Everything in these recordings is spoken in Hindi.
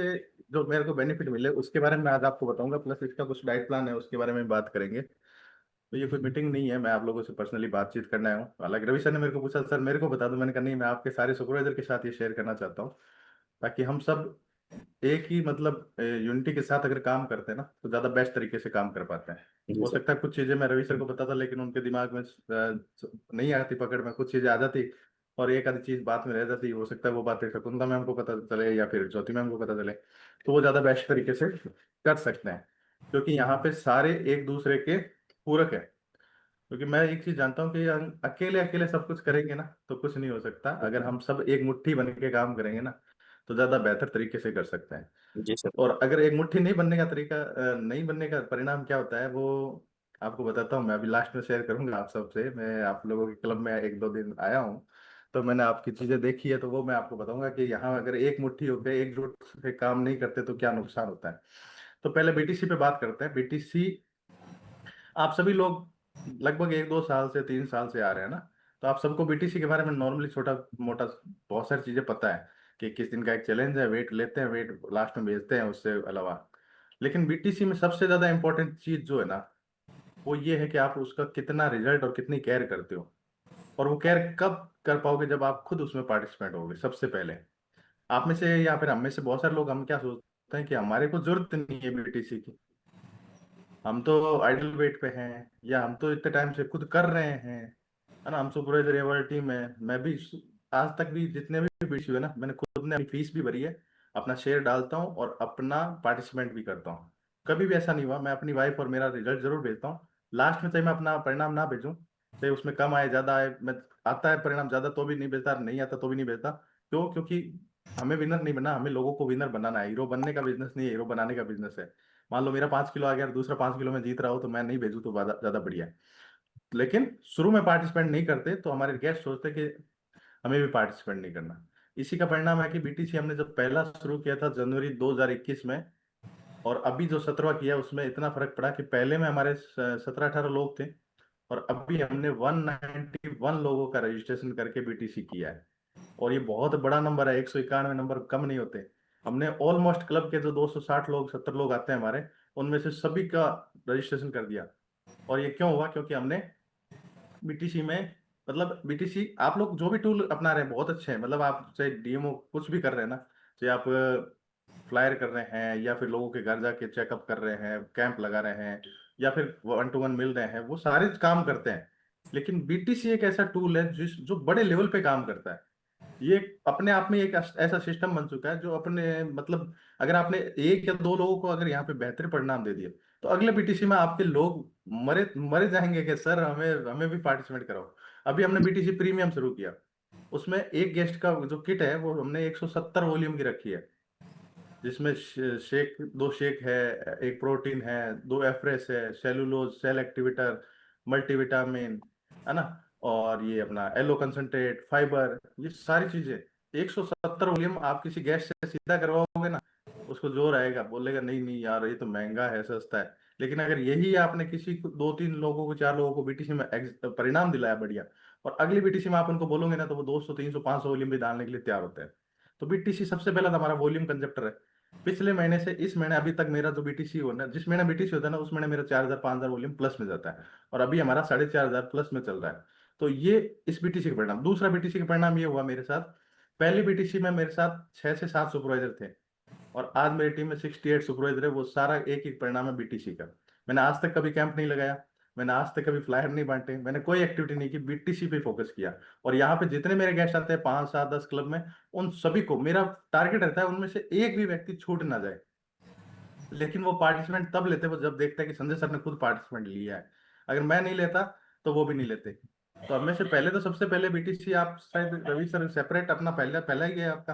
से जो मेरे को बेनिफिट मिले उसके बारे में आज आपको बताऊंगा, प्लस इसका कुछ डाइट प्लान है उसके बारे में बात करेंगे। तो ये कोई मीटिंग नहीं है, मैं आप लोगों से पर्सनली बातचीत करना है। हालांकि रवि सर ने मेरे को पूछा सर मेरे को बता दो, मैंने कहा नहीं, मैं आपके सारे सुपरवाइजर के साथ ये शेयर करना चाहता हूँ, ताकि हम सब एक ही मतलब यूनिटी के साथ अगर काम करते हैं ना तो ज़्यादा बेस्ट तरीके से काम कर पाते हैं। जी हो सर। सकता है कुछ चीज़ें मैं रवि सर को बताता लेकिन उनके दिमाग में नहीं आती पकड़ में, कुछ चीज़ें आ जाती और एक आधी चीज़ बात में रह जाती। हो सकता है वो बातें शकुंतला मैम को पता चले या फिर ज्योति मैम को पता चले, तो वो ज़्यादा बेस्ट तरीके से कर सकते हैं, क्योंकि यहाँ पे सारे एक दूसरे के पूरक है। क्योंकि मैं एक चीज जानता हूँ कि हम अकेले अकेले सब कुछ करेंगे ना तो कुछ नहीं हो सकता, अगर हम सब एक मुट्ठी बन के काम करेंगे ना तो ज्यादा बेहतर तरीके से कर सकते हैं। जी सर। और अगर एक मुट्ठी नहीं बनने का तरीका नहीं बनने का परिणाम क्या होता है वो आपको बताता हूँ। मैं अभी लास्ट में शेयर करूंगा आप सबसे, मैं आप लोगों के क्लब में एक दो दिन आया हूँ, तो मैंने आपकी चीजें देखी है, तो वो मैं आपको बताऊंगा कि यहाँ अगर एक मुट्ठी होकर एकजुट से काम नहीं करते तो क्या नुकसान होता है। तो पहले बीटीसी पे बात करते हैं। बीटीसी आप सभी लोग लगभग 1-2 साल से 3 साल से आ रहे हैं ना, तो आप सबको बीटीसी के बारे में नॉर्मली छोटा मोटा बहुत सारी चीजें पता है कि किस दिन का एक चैलेंज है, वेट लेते हैं, वेट लास्ट में भेजते हैं, उससे अलावा। लेकिन बीटीसी में सबसे ज्यादा इंपॉर्टेंट चीज जो है ना वो ये है कि आप उसका कितना रिजल्ट और कितनी केयर करते हो। और वो केयर कब कर पाओगे, जब आप खुद उसमें पार्टिसिपेंट होगे सबसे पहले। आप में से या फिर हम में से बहुत सारे लोग हम क्या सोचते हैं कि हमारे को जरूरत नहीं है बीटीसी की, हम तो आइडल वेट पे हैं, या हम तो इतने टाइम से खुद कर रहे हैं, है ना, हम सुपरवाइजर ये वाली टीम है। मैं भी आज तक भी जितने भी बीच हुए ना मैंने खुद ने अपनी फीस भी भरी है, अपना शेयर डालता हूँ और अपना पार्टिसिपेंट भी करता हूँ। कभी भी ऐसा नहीं हुआ, मैं अपनी वाइफ और मेरा रिजल्ट जरूर भेजता हूँ। लास्ट में चाहे मैं अपना परिणाम ना भेजूँ, चाहे उसमें कम आए ज्यादा आए, मैं आता है परिणाम ज्यादा तो भी नहीं भेजता, नहीं आता तो भी नहीं भेजता। क्यों? क्योंकि हमें विनर नहीं बनना, हमें लोगों को विनर बनाना है। हीरो बनने का बिजनेस नहीं है, हीरो बनाने का बिजनेस है। मान लो मेरा 5 किलो आ गया और दूसरा 5 किलो में जीत रहा हो तो मैं नहीं भेजूँ तो ज्यादा ज्यादा बढ़िया है। लेकिन शुरू में पार्टिसिपेंट नहीं करते तो हमारे गेस्ट सोचते कि हमें भी पार्टिसिपेट नहीं करना। इसी का परिणाम है कि बीटीसी हमने जब पहला शुरू किया था जनवरी 2021 में, और अभी जो 17वां किया उसमें इतना फर्क पड़ा कि पहले में हमारे 17-18 लोग थे और अभी हमने 191 लोगों का रजिस्ट्रेशन करके बीटीसी किया है। और ये बहुत बड़ा नंबर है, 191 नंबर कम नहीं होते। हमने ऑलमोस्ट क्लब के जो 260 लोग 70 लोग आते हैं हमारे, उनमें से सभी का रजिस्ट्रेशन कर दिया। और ये क्यों हुआ? क्योंकि हमने बीटीसी में, मतलब बीटीसी आप लोग जो भी टूल अपना रहे हैं बहुत अच्छे हैं, मतलब आप चाहे डीएमओ कुछ भी कर रहे हैं ना, चाहे आप फ्लायर कर रहे हैं या फिर लोगों के घर जाके चेकअप कर रहे हैं, कैंप लगा रहे हैं, या फिर 1-to-1 मिल रहे हैं, वो सारे काम करते हैं। लेकिन बीटीसी एक ऐसा टूल है जिस जो बड़े लेवल पे काम करता है। ये अपने आप में एक ऐसा सिस्टम बन चुका है जो अपने मतलब अगर आपने एक या दो लोगों को अगर यहाँ पे बेहतर परिणाम दे दिए तो अगले बीटीसी में आपके लोग मरे मरे जाएंगे कि सर हमें हमें भी पार्टिसिपेट कराओ। अभी हमने बीटीसी प्रीमियम शुरू किया, उसमें एक गेस्ट का जो किट है वो हमने 170 वॉल्यूम की रखी है, जिसमें शेक, दो शेक है, एक प्रोटीन है, दो एफ्रेस है, सेलुलोज, सेल एक्टिवेटर, मल्टीविटामिन, है ना, और ये अपना एलो कंसंट्रेट, फाइबर, ये सारी चीजें 170 वॉल्यूम। आप किसी गेस्ट से सीधा करवाओगे ना, उसको जोर आएगा, बोलेगा नहीं नहीं यार ये तो महंगा है सस्ता है। लेकिन अगर यही आपने किसी को 2-3 लोगों को 4 लोगों को बीटीसी में परिणाम दिलाया बढ़िया, और अगली बीटीसी में आप उनको बोलोगे ना तो वो 200 300 500 वॉल्यूम भी डालने के लिए तैयार होते हैं। तो बीटीसी सबसे पहला तो हमारा वॉल्यूम कंजप्टर है। पिछले महीने से इस महीने अभी तक मेरा जो बीटीसी हो ना, जिस महीने बीटीसी होता है ना उस महीने मेरा 4,000 5,000 वॉल्यूम प्लस में जाता है, और अभी हमारा 4,500 प्लस में चल रहा है। तो ये इस बीटीसी का परिणाम। दूसरा बीटीसी का परिणाम ये हुआ मेरे साथ, पहली बीटीसी में मेरे साथ 6 से 7 सुपरवाइजर थे, और आज मेरी टीम में 68 सुपरवाइजर है। वो सारा एक ही परिणाम है बीटीसी का। मैंने आज तक कभी कैंप नहीं लगाया, मैंने आज तक कभी फ्लायर नहीं बांटे, मैंने कोई एक्टिविटी नहीं की, बीटीसी पे फोकस किया। और यहाँ पे जितने मेरे गेस्ट आते हैं 5 7 10 क्लब में, उन सभी को मेरा टारगेट रहता है उनमें से एक भी व्यक्ति छूट ना जाए। लेकिन वो पार्टिसिपेंट तब लेते हैं वो जब देखते हैं कि संजय सर ने खुद पार्टिसिपेंट लिया है। अगर मैं नहीं लेता तो वो भी नहीं लेते। तो अब में से पहले तो सबसे पहले बीटीसी आप शायद रवि सर सेपरेट अपना पहला पहला ही है आपका,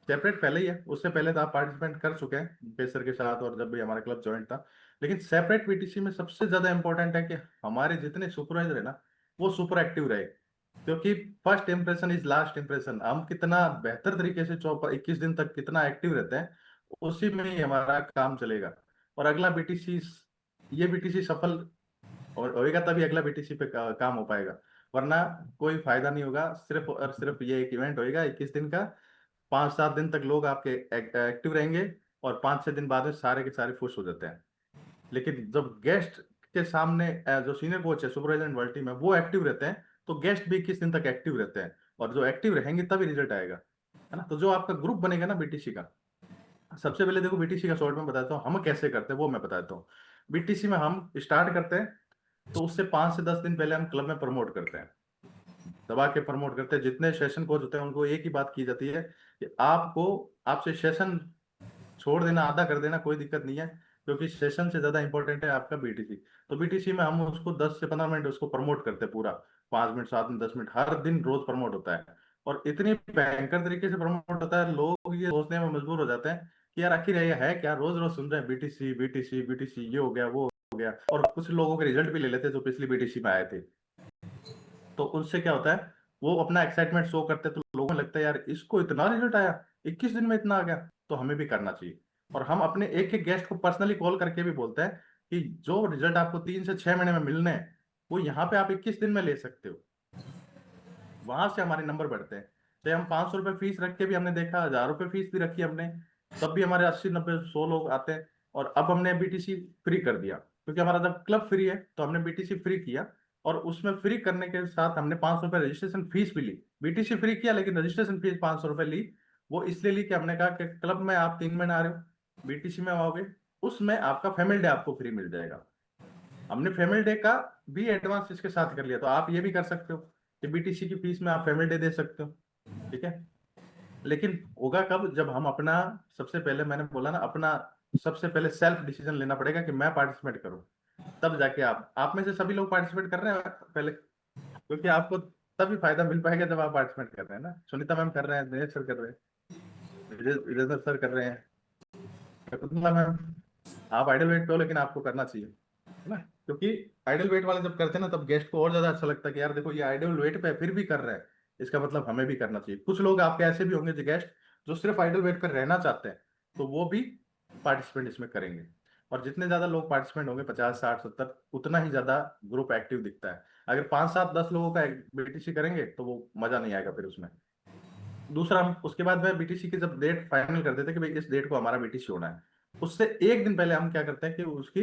सेपरेट पहले ही है, उससे पहले तो आप पार्टिसिपेंट कर चुके हैं पेसर के साथ और जब भी हमारा क्लब ज्वाइन था। लेकिन सेपरेट बीटीसी में सबसे ज्यादा इंपॉर्टेंट है कि हमारे जितने सुपरवाइजर है ना वो सुपर एक्टिव रहे, क्योंकि first impression is last impression. हम कितना बेहतर तरीके से 21 दिन तक कितना एक्टिव रहते हैं उसी में ही हमारा काम चलेगा। और अगला बीटीसी, ये बीटीसी सफल और होएगा तभी अगला बीटीसी पे काम हो पाएगा, वरना कोई फायदा नहीं होगा। सिर्फ और सिर्फ ये एक इवेंट होएगा 21 दिन का, 5-7 दिन तक लोग आपके एक्टिव रहेंगे, और 5-6 दिन बाद में सारे के सारे खुश हो जाते हैं। लेकिन जब गेस्ट के सामने जो सीनियर कोच है, सुपरवाइजर एंड वर्ल्ड टीम है, वो एक्टिव रहते हैं, तो गेस्ट भी 21 दिन तक एक्टिव रहते हैं, और जो एक्टिव रहेंगे तभी रिजल्ट आएगा, है ना। तो जो आपका ग्रुप बनेगा ना बीटीसी का, सबसे पहले देखो बीटीसी का शॉर्ट में बताता हूँ हम कैसे करते हैं, वो मैं बताता हूँ। बीटीसी में हम स्टार्ट करते हैं, तो उससे 5 से 10 दिन पहले हम क्लब में प्रमोट करते हैं, दबा के प्रमोट करते हैं। जितने सेशन कोच होते हैं उनको एक ही बात की जाती है कि आपको, आपसे सेशन छोड़ देना, आधा कर देना, कोई दिक्कत नहीं है, क्योंकि सेशन से ज्यादा इंपॉर्टेंट है आपका बीटीसी। तो बीटीसी में हम उसको 10 से 15 मिनट उसको प्रमोट करते हैं पूरा, 5 मिनट, 7 मिनट, 10 मिनट, हर दिन रोज प्रमोट होता है। और इतनी भयंकर तरीके से प्रमोट होता है, लोग ये सोचने में मजबूर हो जाते हैं कि यार आखिर ये है क्या, रोज रोज सुन रहे हैं बीटीसी बीटीसी बीटीसी, ये हो गया वो हो गया। और कुछ लोगों के रिजल्ट भी ले लेते हैं जो पिछली बीटीसी में आए थे। तो उससे क्या होता है, वो अपना एक्साइटमेंट शो करते हैं, तो लोगों को लगता है यार इसको इतना रिजल्ट आया, 21 दिन में इतना आ गया, तो हमें भी करना चाहिए। और हम अपने एक एक गेस्ट को पर्सनली कॉल करके भी बोलते हैं कि जो रिजल्ट आपको 3 से 6 महीने में मिलने हैं, वो यहाँ पे आप 21 दिन में ले सकते हो। वहां से हमारे नंबर बढ़ते हैं। चाहे हम 500 रुपये फीस रख के भी हमने देखा, 1000 रुपये फीस भी रखी हमने, तब भी हमारे 80, 90, 100 लोग आते हैं। और अब हमने बीटीसी फ्री कर दिया, क्योंकि हमारा जब क्लब फ्री है तो हमने बीटीसी फ्री किया। और उसमें फ्री करने के साथ हमने 500 रुपये रजिस्ट्रेशन फीस भी ली। बीटीसी फ्री किया लेकिन रजिस्ट्रेशन फीस 500 रुपये ली। वो इसलिए ली कि हमने कहा कि क्लब में आप 3 महीने आ रहे हो, बीटीसी में आओगे, उसमें आपका फैमिली डे आपको फ्री मिल जाएगा। हमने फैमिली डे का भी एडवांस इसके साथ कर लिया, तो आप ये भी कर सकते हो कि बीटीसी की फीस में आप फैमिली डे दे सकते हो। ठीक है। लेकिन होगा कब, जब हम अपना, सबसे पहले मैंने बोला ना, अपना सबसे पहले सेल्फ डिसीजन लेना पड़ेगा कि मैं पार्टिसिपेट करूं। तब जाके आप में से सभी लोग पार्टिसिपेट कर रहे हैं पहले, क्योंकि आपको तभी फायदा मिल पाएगा जब आप पार्टिसिपेट कर रहे हैं ना। सुनीता मैम कर रहे हैं, दिनेश सर कर रहे हैं, विजय सर कर रहे हैं, शकुंतला मैम। आप आइडल वेट पे हो लेकिन आपको करना चाहिए, है ना। क्योंकि आइडल वेट वाले जब करते हैं ना, तब गेस्ट को और ज्यादा अच्छा लगता है कि यार देखो ये आइडल वेट पे है, फिर भी कर रहा है, इसका मतलब हमें भी करना चाहिए। कुछ लोग आपके ऐसे भी होंगे जो गेस्ट जो सिर्फ आइडल वेट पर रहना चाहते हैं, तो वो भी पार्टिसिपेंट इसमें करेंगे। और जितने ज्यादा लोग पार्टिसिपेंट होंगे, 50, 60, 70, उतना ही ज्यादा ग्रुप एक्टिव दिखता है। अगर 5, 7, 10 लोगों का बीटीसी करेंगे तो वो मजा नहीं आएगा फिर उसमें। दूसरा, हम उसके बाद में बीटीसी की जब डेट फाइनल कर देते हैं कि भाई इस डेट को हमारा बीटीसी होना है, उससे एक दिन पहले हम क्या करते हैं कि उसकी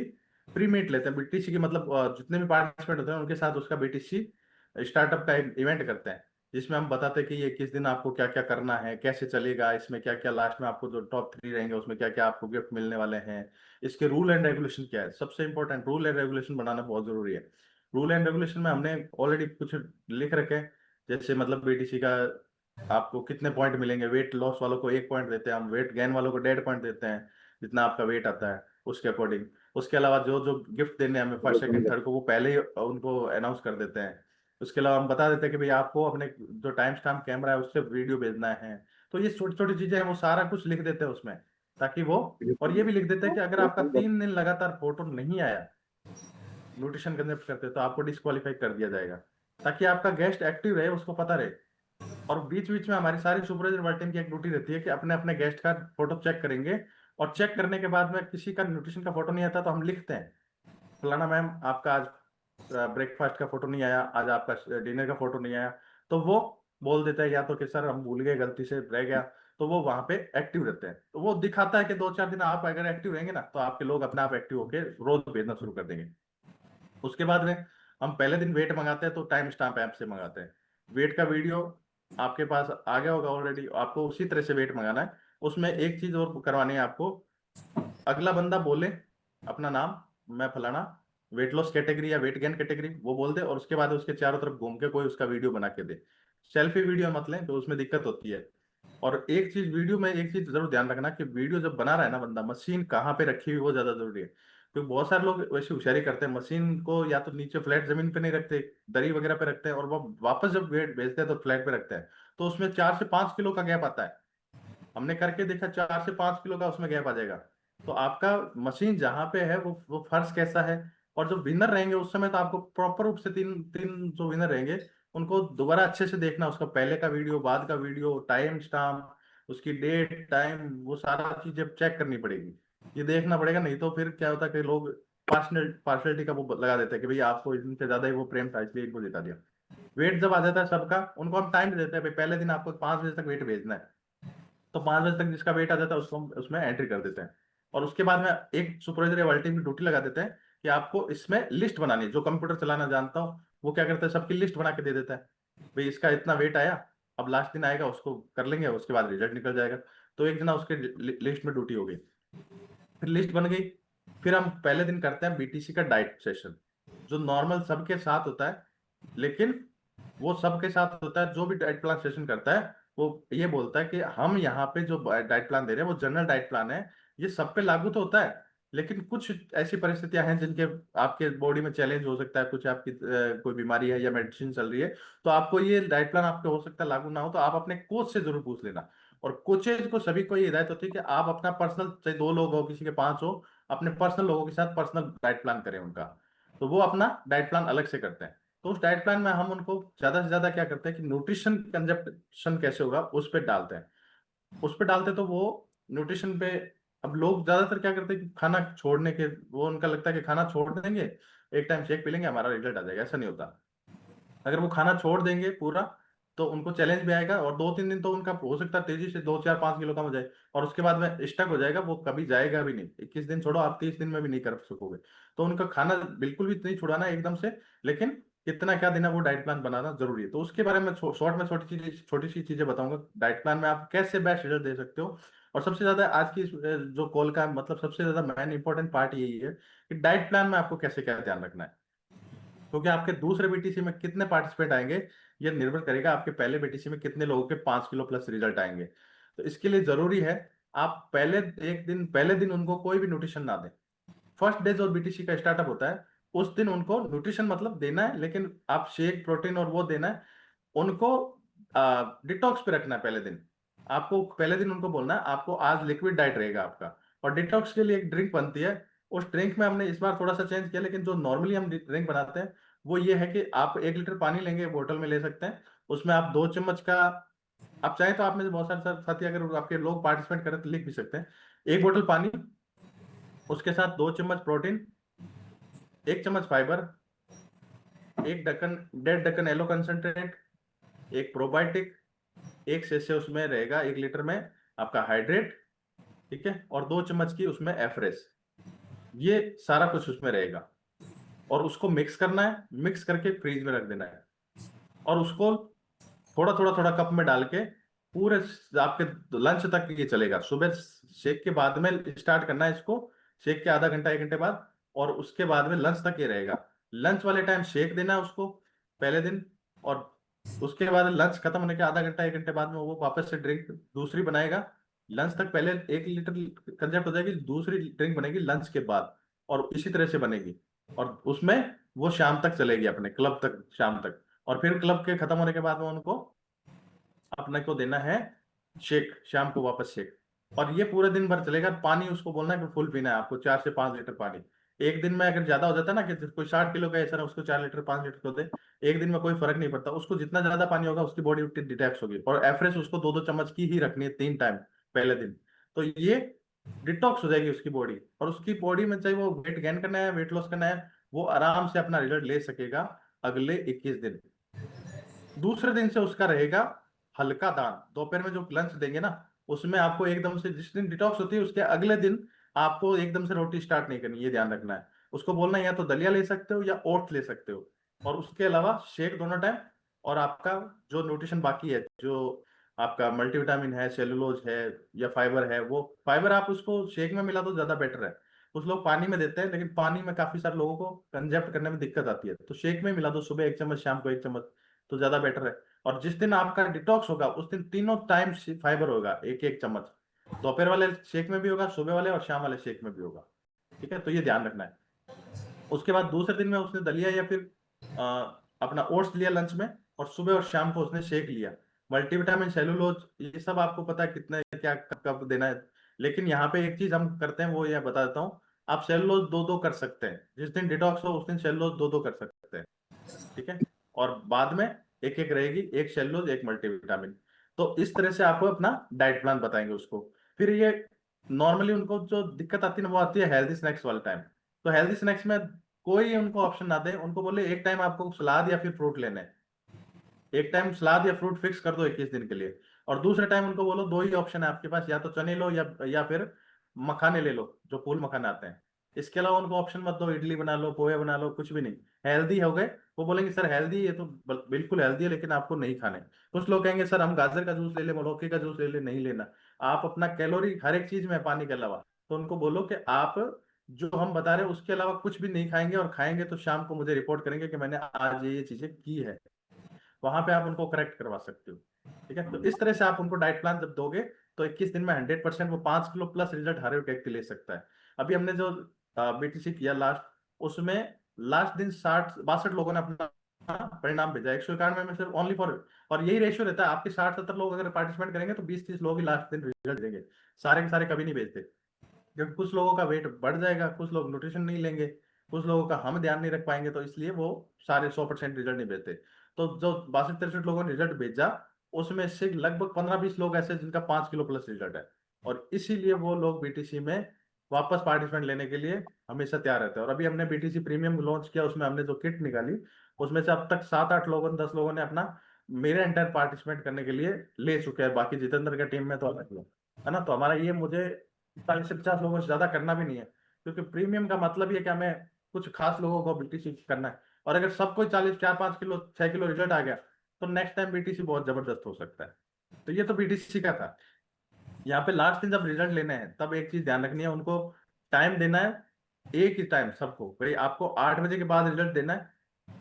प्री मीट लेते हैं बीटीसी की, मतलब जितने भी पार्टिसिपेंट होते हैं उनके साथ उसका बीटीसी स्टार्टअप का एक इवेंट करते हैं, जिसमें हम बताते हैं कि ये किस दिन आपको क्या क्या करना है, कैसे चलेगा, इसमें क्या क्या, लास्ट में आपको जो टॉप 3 रहेंगे उसमें क्या क्या आपको गिफ्ट मिलने वाले हैं, इसके रूल एंड रेगुलेशन क्या है। सबसे इंपॉर्टेंट, रूल एंड रेगुलेशन बनाना बहुत जरूरी है। रूल एंड रेगुलेशन में हमने ऑलरेडी कुछ लिख रखे हैं, जैसे मतलब बीटीसी का आपको कितने पॉइंट मिलेंगे, वेट लॉस वालों को 1 पॉइंट देते हैं हम, वेट गेन वालों को 1.5 पॉइंट देते हैं, जितना आपका वेट आता है उसके अकॉर्डिंग। उसके अलावा जो जो गिफ्ट देने हैं हमें फर्स्ट सेकंड थर्ड को, वो पहले ही उनको अनाउंस कर देते हैं। उसके अलावा हम बता देते हैं कि भाई आपको अपने जो टाइम स्टैम्प कैमरा है उससे वीडियो भेजना है। तो ये छोटी छोटी चीजें हैं, वो सारा कुछ लिख देते हैं उसमें, ताकि वो, और ये भी लिख देते हैं कि अगर आपका 3 दिन लगातार फोटो नहीं आया, न्यूट्रिशन कंसेप्ट करते हैं, तो आपको डिस्क्वालीफाई कर दिया जाएगा, ताकि आपका गेस्ट एक्टिव रहे, उसको पता रहे। और बीच बीच में हमारी सारी सुपरवाइजर वर्ल्ड टीम की एक ड्यूटी रहती है कि अपने अपने गेस्ट का फोटो चेक करेंगे, और चेक करने के बाद में किसी का न्यूट्रिशन का फोटो नहीं आता तो हम लिखते हैं, फलाना मैम आपका आज ब्रेकफास्ट का फोटो नहीं आया, आज आपका डिनर का फोटो नहीं आया। तो वो बोल देता है या तो कि सर हम भूल गए, गलती से रह गया। तो वो वहां पे एक्टिव रहते हैं, तो वो दिखाता है कि 2-4 दिन आप अगर एक्टिव रहेंगे ना, तो आपके लोग अपने आप एक्टिव होकर रोज भेजना शुरू कर देंगे। उसके बाद में हम पहले दिन वेट मंगाते हैं, तो टाइम स्टैम्प ऐप से मंगाते हैं। वेट का वीडियो आपके पास आ गया होगा ऑलरेडी, आपको उसी तरह से वेट मंगाना है। उसमें एक चीज और करवानी है आपको, अगला बंदा बोले अपना नाम, मैं फलाना, वेट लॉस कैटेगरी या वेट गेन कैटेगरी वो बोल दे, और उसके बाद उसके चारों तरफ घूम के कोई उसका वीडियो बना के दे। सेल्फी वीडियो मत लें, तो उसमें दिक्कत होती है। और एक चीज वीडियो में, एक चीज जरूर ध्यान रखना कि वीडियो जब बना रहा है ना बंदा, मशीन कहाँ पे रखी हुई वो ज्यादा जरूरी है। क्योंकि बहुत सारे लोग वैसी होशियारी करते हैं, मशीन को या तो नीचे फ्लैट जमीन पे नहीं रखते, दरी वगैरह पे रखते हैं, और वो वापस जब वेट भेजते हैं तो फ्लैट पे रखते हैं, तो उसमें 4 से 5 किलो का गैप आता है। हमने करके देखा, 4 से 5 किलो का उसमें गैप आ जाएगा। तो आपका मशीन जहां पे है वो फर्श कैसा है। और जो विनर रहेंगे उस समय तो आपको प्रॉपर रूप से तीन तीन जो विनर रहेंगे उनको दोबारा अच्छे से देखना, उसका पहले का वीडियो, बाद का वीडियो, टाइम स्टाम्प, उसकी डेट टाइम, वो सारा चीजें चेक करनी पड़ेगी। ये देखना पड़ेगा, नहीं तो फिर क्या होता है कि लोग पार्शलिटी का वो लगा देते हैं कि भाई आपको इनसे ज्यादा ही वो प्रेम था इसलिए इनको जिता दिया। वेट जब आ जाता है सबका, उनको हम टाइम दे देते हैं, भाई पहले दिन आपको 5 बजे तक वेट भेजना है, तो 5 बजे तक जिसका वेट आ जाता है उसको हम उसमें एंट्री कर देते हैं। और उसके बाद में एक सुपरवाइजर या वर्ल्ड टीम की ड्यूटी लगा देते हैं कि आपको इसमें लिस्ट बनानी है। जो कंप्यूटर चलाना जानता हो वो क्या करता है, सबकी लिस्ट बना के दे देता है, भाई इसका इतना वेट आया, अब लास्ट दिन आएगा उसको कर लेंगे, उसके बाद रिजल्ट निकल जाएगा। तो एक जना उसके लिस्ट में ड्यूटी हो गई, फिर लिस्ट बन गई। फिर हम पहले दिन करते हैं बीटीसी का डाइट सेशन, जो नॉर्मल सबके साथ होता है, लेकिन वो सबके साथ होता है। जो भी डाइट प्लान सेशन करता है वो ये बोलता है कि हम यहाँ पे जो डाइट प्लान दे रहे हैं वो जनरल डाइट प्लान है, ये सब पे लागू तो होता है, लेकिन कुछ ऐसी परिस्थितियां हैं जिनके आपके बॉडी में चैलेंज हो सकता है, कुछ आपकी कोई बीमारी है या मेडिसिन चल रही है, तो आपको ये डाइट प्लान आपके हो सकता है लागू ना हो, तो आप अपने कोच से जरूर पूछ लेना। और कोचेज को सभी को ये हिदायत होती है कि आप अपना पर्सनल, चाहे 2 लोग हो किसी के 5 हो, अपने पर्सनल लोगों के साथ पर्सनल डाइट प्लान करें उनका। तो वो अपना डाइट प्लान अलग से करते हैं। तो उस डाइट प्लान में हम उनको ज्यादा से ज्यादा क्या करते हैं कि न्यूट्रिशन कंजप्शन कैसे होगा उस पर डालते हैं। उस पर डालते तो वो न्यूट्रिशन पे, अब लोग ज्यादातर क्या करते हैं कि खाना छोड़ने के, वो उनका लगता है कि खाना छोड़ देंगे, एक टाइम शेक पी लेंगे, हमारा रिजल्ट आ जाएगा। ऐसा नहीं होता। अगर वो खाना छोड़ देंगे पूरा तो उनको चैलेंज भी आएगा, और 2-3 दिन तो उनका हो सकता है तेजी से 2, 4, 5 किलो कम हो जाए, और उसके बाद में स्टक हो जाएगा, वो कभी जाएगा भी नहीं। 21 दिन छोड़ो, आप 30 दिन में भी नहीं कर सकोगे। तो उनका खाना बिल्कुल भी नहीं छुड़ाना है एकदम से, लेकिन कितना क्या देना वो डाइट प्लान बनाना जरूरी है। तो उसके बारे में शॉर्ट में छोटी सी चीजें बताऊंगा डाइट प्लान में आप कैसे बेस्ट रिजल्ट दे सकते हो। और सबसे ज्यादा आज की जो कॉल का मतलब सबसे ज्यादा मेन इंपॉर्टेंट पार्ट यही है कि डाइट प्लान में आपको कैसे क्या ध्यान रखना है, क्योंकि आपके दूसरे बीटीसी में कितने पार्टिसिपेंट आएंगे ये निर्भर करेगा आपके पहले बीटीसी में कितने लोगों के 5 किलो प्लस रिजल्ट आएंगे। तो इसके लिए जरूरी है आप पहले एक दिन, पहले दिन उनको कोई भी न्यूट्रिशन ना दें। फर्स्ट डे जो बीटीसी का स्टार्टअप होता है उस दिन उनको न्यूट्रिशन मतलब देना है, लेकिन आप शेक प्रोटीन और वो देना है उनको। डिटॉक्स पे रखना है पहले दिन। आपको पहले दिन उनको बोलना है आपको आज लिक्विड डाइट रहेगा आपका, और डिटॉक्स के लिए एक ड्रिंक बनती है। उस ड्रिंक में हमने इस बार थोड़ा सा चेंज किया, लेकिन जो नॉर्मली हम ड्रिंक बनाते हैं वो ये है कि आप 1 लीटर पानी लेंगे, बोतल में ले सकते हैं, उसमें आप 2 चम्मच का, आप चाहें तो आप में से बहुत सारे साथी अगर आपके लोग पार्टिसिपेट करें तो लिख भी सकते हैं, 1 बोतल पानी, उसके साथ 2 चम्मच प्रोटीन, 1 चम्मच फाइबर, 1 ढक्कन 1.5 ढक्कन एलो कंसंट्रेट, एक प्रोबायोटिक, एक से उसमें रहेगा 1 लीटर में आपका हाइड्रेट, ठीक है, और 2 चम्मच की उसमें एफरेस, ये सारा कुछ उसमें रहेगा। और उसको मिक्स करना है, मिक्स करके फ्रीज में रख देना है, और उसको थोड़ा थोड़ा कप में डाल के पूरे आपके लंच तक ये चलेगा। सुबह शेक के बाद में स्टार्ट करना है इसको, शेक के आधा घंटा 1 घंटे बाद, और उसके बाद में लंच तक ये रहेगा। लंच वाले टाइम शेक देना है उसको पहले दिन, और उसके बाद लंच खत्म होने के आधा घंटा 1 घंटे बाद में वो वापस से ड्रिंक दूसरी बनाएगा। लंच तक पहले 1 लीटर कंजेप्ट हो जाएगी, दूसरी ड्रिंक बनेगी लंच के बाद, और इसी तरह से बनेगी। और उसमें वो शाम तक चलेगी अपने क्लब तक, शाम तक। और फिर क्लब के खत्म होने के बाद में उनको अपने को देना है शेक, शाम को वापस शेक। और ये पूरे दिन भर चलेगा। पानी उसको बोलना है कि फुल पीना है आपको, 4 से 5 लीटर पानी। एक दिन में अगर ज्यादा हो जाता है ना कि कोई 60 किलो का ऐसा है उसको 4 लीटर 5 लीटर को दे, एक दिन में कोई फर्क नहीं पड़ता उसको, जितना ज्यादा पानी होगा उसकी बॉडी उतनी डिटैक्स होगी। और एवरेज उसको 2-2 चम्मच की ही रखनी है 3 टाइम पहले दिन। तो ये डिटॉक्स हो जाएगी उसकी बॉडी, और उसकी बॉडी में चाहे वो वेट गेन करना है वेट लॉस करना है, वो आराम से अपना रिजल्ट ले सकेगा अगले 21 दिन। दूसरे दिन से उसका रहेगा हल्का दान। दोपहर में जो लंच देंगे ना उसमें आपको एकदम से, जिस दिन डिटॉक्स होती है उसके अगले दिन आपको एकदम से रोटी स्टार्ट नहीं करनी, ये ध्यान रखना है। उसको बोलना है या तो दलिया ले सकते हो या ओट्स ले सकते हो, और उसके अलावा शेक दोनों टाइम। और आपका जो न्यूट्रिशन बाकी है, जो आपका मल्टीविटामिन है, सेलुलोज है या फाइबर है, वो फाइबर आप उसको शेक में मिला तो ज्यादा बेटर है। कुछ लोग पानी में देते हैं, लेकिन पानी में काफी सारे लोगों को कंजेप्ट करने में दिक्कत आती है, तो शेक में मिला दो, सुबह 1 चम्मच शाम को 1 चम्मच, तो ज्यादा बेटर है। और जिस दिन आपका डिटॉक्स होगा उस दिन तीनों टाइम फाइबर होगा 1-1 चम्मच, दोपहर वाले शेक में भी होगा, सुबह वाले और शाम वाले शेक में भी होगा। ठीक है, तो ये ध्यान रखना है। उसके बाद दूसरे दिन में उसने दलिया या फिर अ, अपना ओट्स लिया लंच में, और सुबह और शाम को उसने शेक लिया। मल्टीविटामिन, सेलुलोज, ये सब आपको पता है कितने क्या कब देना है। लेकिन यहाँ पे एक चीज हम करते हैं वो यह बता देता हूँ, आप सेलुलोज 2-2 कर सकते हैं, जिस दिन डिटॉक्स हो उस दिन सेलुलोज 2-2 कर सकते हैं। ठीक है, और बाद में एक एक रहेगी, एक सेलुलोज एक मल्टीविटामिन। तो इस तरह से आपको अपना डाइट प्लान बताएंगे उसको। फिर ये नॉर्मली उनको जो दिक्कत आती है ना वो आती है हेल्दी स्नैक्स वाले टाइम। तो हेल्दी स्नैक्स में कोई उनको ऑप्शन ना दे, उनको बोले एक टाइम आपको सलाद या फिर फ्रूट लेने हैं, एक टाइम सलाद या फ्रूट फिक्स कर दो 21 दिन के लिए। और दूसरे टाइम उनको बोलो दो ही ऑप्शन है आपके पास, या तो चने लो या फिर मखाने ले लो, जो फूल मखाने आते हैं। इसके अलावा उनको ऑप्शन मत दो, इडली बना लो, पोहे बना लो, कुछ भी नहीं। हेल्दी हो गए, वो बोलेंगे सर हेल्दी, ये तो बिल्कुल हेल्दी है लेकिन आपको नहीं खाने। कुछ लोग कहेंगे सर हम गाजर का जूस ले ले, लौकी का जूस ले ले, नहीं लेना। आप अपना कैलोरी हर एक चीज में है पानी के अलावा। तो उनको बोलो कि आप जो हम बता रहे हैं उसके अलावा कुछ भी नहीं खाएंगे, और खाएंगे तो शाम को मुझे रिपोर्ट करेंगे कि मैंने आज ये चीजें की है। वहां पे आप उनको करेक्ट करवा सकते हो। ठीक है, तो इस तरह से आप उनको डाइट प्लान जब दोगे तो 21 दिन में 100% वो 5 किलो प्लस रिजल्ट हर एक व्यक्ति ले सकता है। अभी हमने जो बीटीसी किया लास्ट, उसमें लास्ट दिन 60 62 लोगों ने अपना परिणाम भेजा, 191 में सिर्फ ओनली फॉर। और यही रेशियो रहता है, आपके 60 70 लोग अगर पार्टिसिपेट करेंगे तो 20 30 लोग ही लास्ट दिन रिजल्ट देंगे। सारे के सारे कभी नहीं भेजते, क्योंकि कुछ लोगों का वेट बढ़ जाएगा, कुछ लोग न्यूट्रिशन नहीं लेंगे, कुछ लोगों का हम ध्यान नहीं रख पाएंगे, तो इसलिए वो सारे 100% रिजल्ट नहीं भेजते। तो जो 62 63 लोगों ने रिजल्ट भेजा, उसमें से लगभग 15 20 लोग ऐसे जिनका 5 किलो प्लस रिजल्ट है। और इसीलिए वो लोग बीटीसी में वापस पार्टिसिपेंट लेने के लिए हमेशा तैयार रहते हैं। और अभी हमने बीटीसी प्रीमियम लॉन्च किया, उसमें हमने जो किट निकाली, उसमें से अब तक 7 8 लोगों 10 लोगों ने अपना मेरे एंटायर पार्टिसिपेंट करने के लिए ले चुके हैं। बाकी जितेंद्र के टीम में तो अलग लोग है ना। तो हमारा ये, मुझे 40 से 50 लोगों से ज्यादा करना भी नहीं है, क्योंकि प्रीमियम का मतलब ये है कि हमें कुछ खास लोगों को बीटीसी करना है। और अगर सबको 40 4 5 किलो 6 किलो रिजल्ट आ गया, तो नेक्स्ट टाइम बीटीसी बहुत जबरदस्त हो सकता है। तो ये तो बीटीसी का था। यहाँ पे लास्ट दिन जब रिजल्ट लेने हैं, तब एक चीज ध्यान रखनी है, उनको टाइम देना है एक ही टाइम सबको। भाई आपको 8 बजे के बाद रिजल्ट देना है,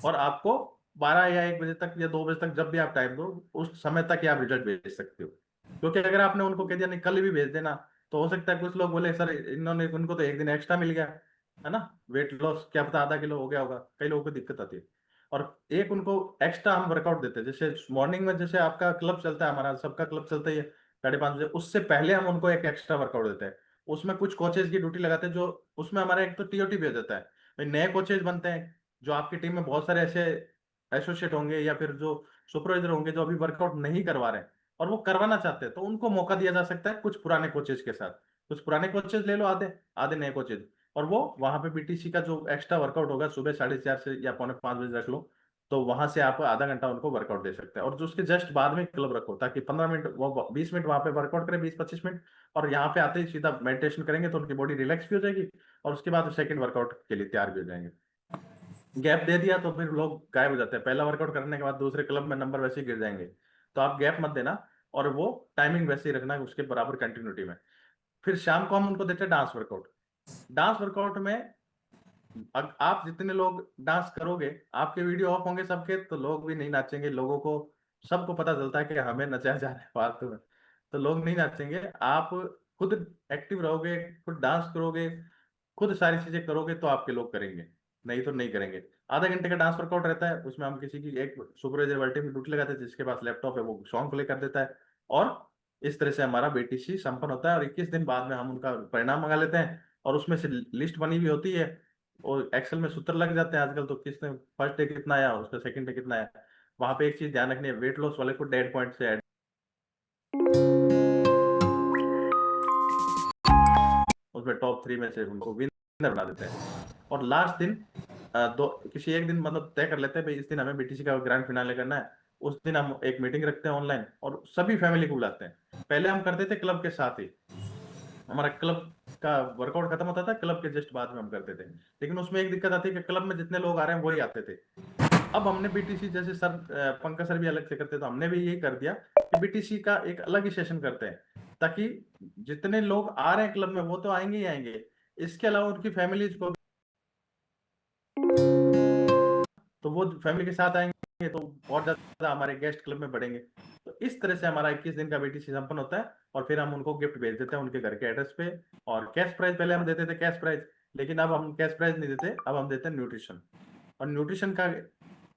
और आपको 12 या 1 बजे तक या 2 बजे तक जब भी आप टाइम दो, उस समय तक ही आप रिजल्ट भेज सकते हो। क्योंकि अगर आपने उनको कह दिया नहीं कल भी भेज देना, तो हो सकता है कुछ लोग बोले सर इन्होंने, उनको तो एक दिन एक्स्ट्रा मिल गया है ना, वेट लॉस क्या पता आधा किलो हो गया होगा, कई लोगों को दिक्कत आती है। और एक उनको एक्स्ट्रा हम वर्कआउट देते हैं, जैसे मॉर्निंग में जैसे आपका क्लब चलता है, हमारा सबका क्लब चलता ही है 5:30 बजे, उससे पहले हम उनको एक एक्स्ट्रा वर्कआउट देते हैं। उसमें कुछ कोचेज की ड्यूटी लगाते हैं, जो उसमें हमारा एक तो टीओटी भी हो जाता है। भाई नए कोचेज बनते हैं, जो आपकी टीम में बहुत सारे ऐसे एसोसिएट होंगे या फिर जो सुपरवाइजर होंगे जो अभी वर्कआउट नहीं करवा रहे हैं और वो करवाना चाहते हैं, तो उनको मौका दिया जा सकता है कुछ पुराने कोचेज के साथ। कुछ पुराने कोचेज ले लो, आधे आधे नए कोचेज, और वो वहां पे बीटीसी का जो एक्स्ट्रा वर्कआउट होगा सुबह 4:30 से या 4:45 बजे रख लो, तो वहां से आप आधा घंटा उनको वर्कआउट दे सकते हैं। और जो उसके जस्ट बाद में क्लब रखो, ताकि 15 मिनट, वो 20 मिनट वहां पे वर्कआउट करें, 20 25 मिनट, और यहाँ पे आते ही सीधा मेडिटेशन करेंगे, तो उनकी बॉडी रिलैक्स भी हो जाएगी, और उसके बाद सेकंड वर्कआउट के लिए तैयार भी हो जाएंगे। गैप दे दिया तो फिर लोग गायब हो जाते हैं, पहला वर्कआउट करने के बाद दूसरे क्लब में नंबर वैसे ही गिर जाएंगे। तो आप गैप मत देना, और वो टाइमिंग वैसे ही रखना उसके बराबर कंटिन्यूटी में। फिर शाम को हम उनको देते हैं डांस वर्कआउट। डांस वर्कआउट में आप जितने लोग डांस करोगे, आपके वीडियो ऑफ होंगे सबके, तो लोग भी नहीं नाचेंगे, लोगों को सबको पता चलता है कि हमें नचाया जा रहा है फालतू में, तो लोग नहीं नाचेंगे। आप खुद एक्टिव रहोगे, खुद डांस करोगे, खुद सारी चीजें करोगे, तो आपके लोग करेंगे, नहीं तो नहीं करेंगे। आधा घंटे का डांस वर्कआउट रहता है, उसमें हम किसी की एक सुपरवाइजर वर्ल्ड टीम की ड्यूटी लगाते हैं, जिसके पास लैपटॉप है वो सॉन्ग प्ले कर देता है। और इस तरह से हमारा बीटीसी संपन्न होता है, और 21 दिन बाद में हम उनका परिणाम मंगा लेते हैं, और उसमें से लिस्ट बनी हुई होती है, और एक्सेल में सूत्र लग जाते हैं आजकल, तो किसने फर्स्ट डे कितना आया, उसका सेकंड डे कितना आया। वहां पे एक चीज ध्यान रखनी है, वेट लॉस वाले को डेड पॉइंट से उसमें टॉप 3 में से उनको विनर बना देते हैं। और लास्ट दिन दो किसी एक दिन मतलब तय कर लेते हैं, भाई इस दिन हमें बीटीसी का ग्रैंड फिनाले करना है। उस दिन हम एक मीटिंग रखते हैं ऑनलाइन, और सभी फैमिली को बुलाते हैं। पहले हम करते थे क्लब के साथ ही, हमारा क्लब का वर्कआउट खत्म होता था, क्लब के जस्ट बाद में हम करते थे। लेकिन उसमें एक दिक्कत आती है कि क्लब में जितने लोग आ रहे हैं वही आते थे। अब हमने बीटीसी, जैसे सर पंकज सर भी अलग से करते, तो हमने भी यही कर दिया कि बीटीसी का एक अलग ही सेशन करते हैं, ताकि जितने लोग आ रहे हैं क्लब में वो तो आएंगे ही आएंगे, इसके अलावा उनकी फैमिलीज को, तो वो फैमिली के साथ आएंगे, तो और ज्यादा हमारे गेस्ट क्लब में बढ़ेंगे। तो इस तरह से हमारा 21 दिन का बीटीसी संपन्न होता है, और फिर हम उनको गिफ्ट भेज देते हैं उनके घर के एड्रेस पे। और कैश प्राइज, पहले हम देते थे कैश प्राइज, लेकिन अब हम कैश प्राइज नहीं देते, अब हम देते हैं न्यूट्रिशन। और न्यूट्रिशन का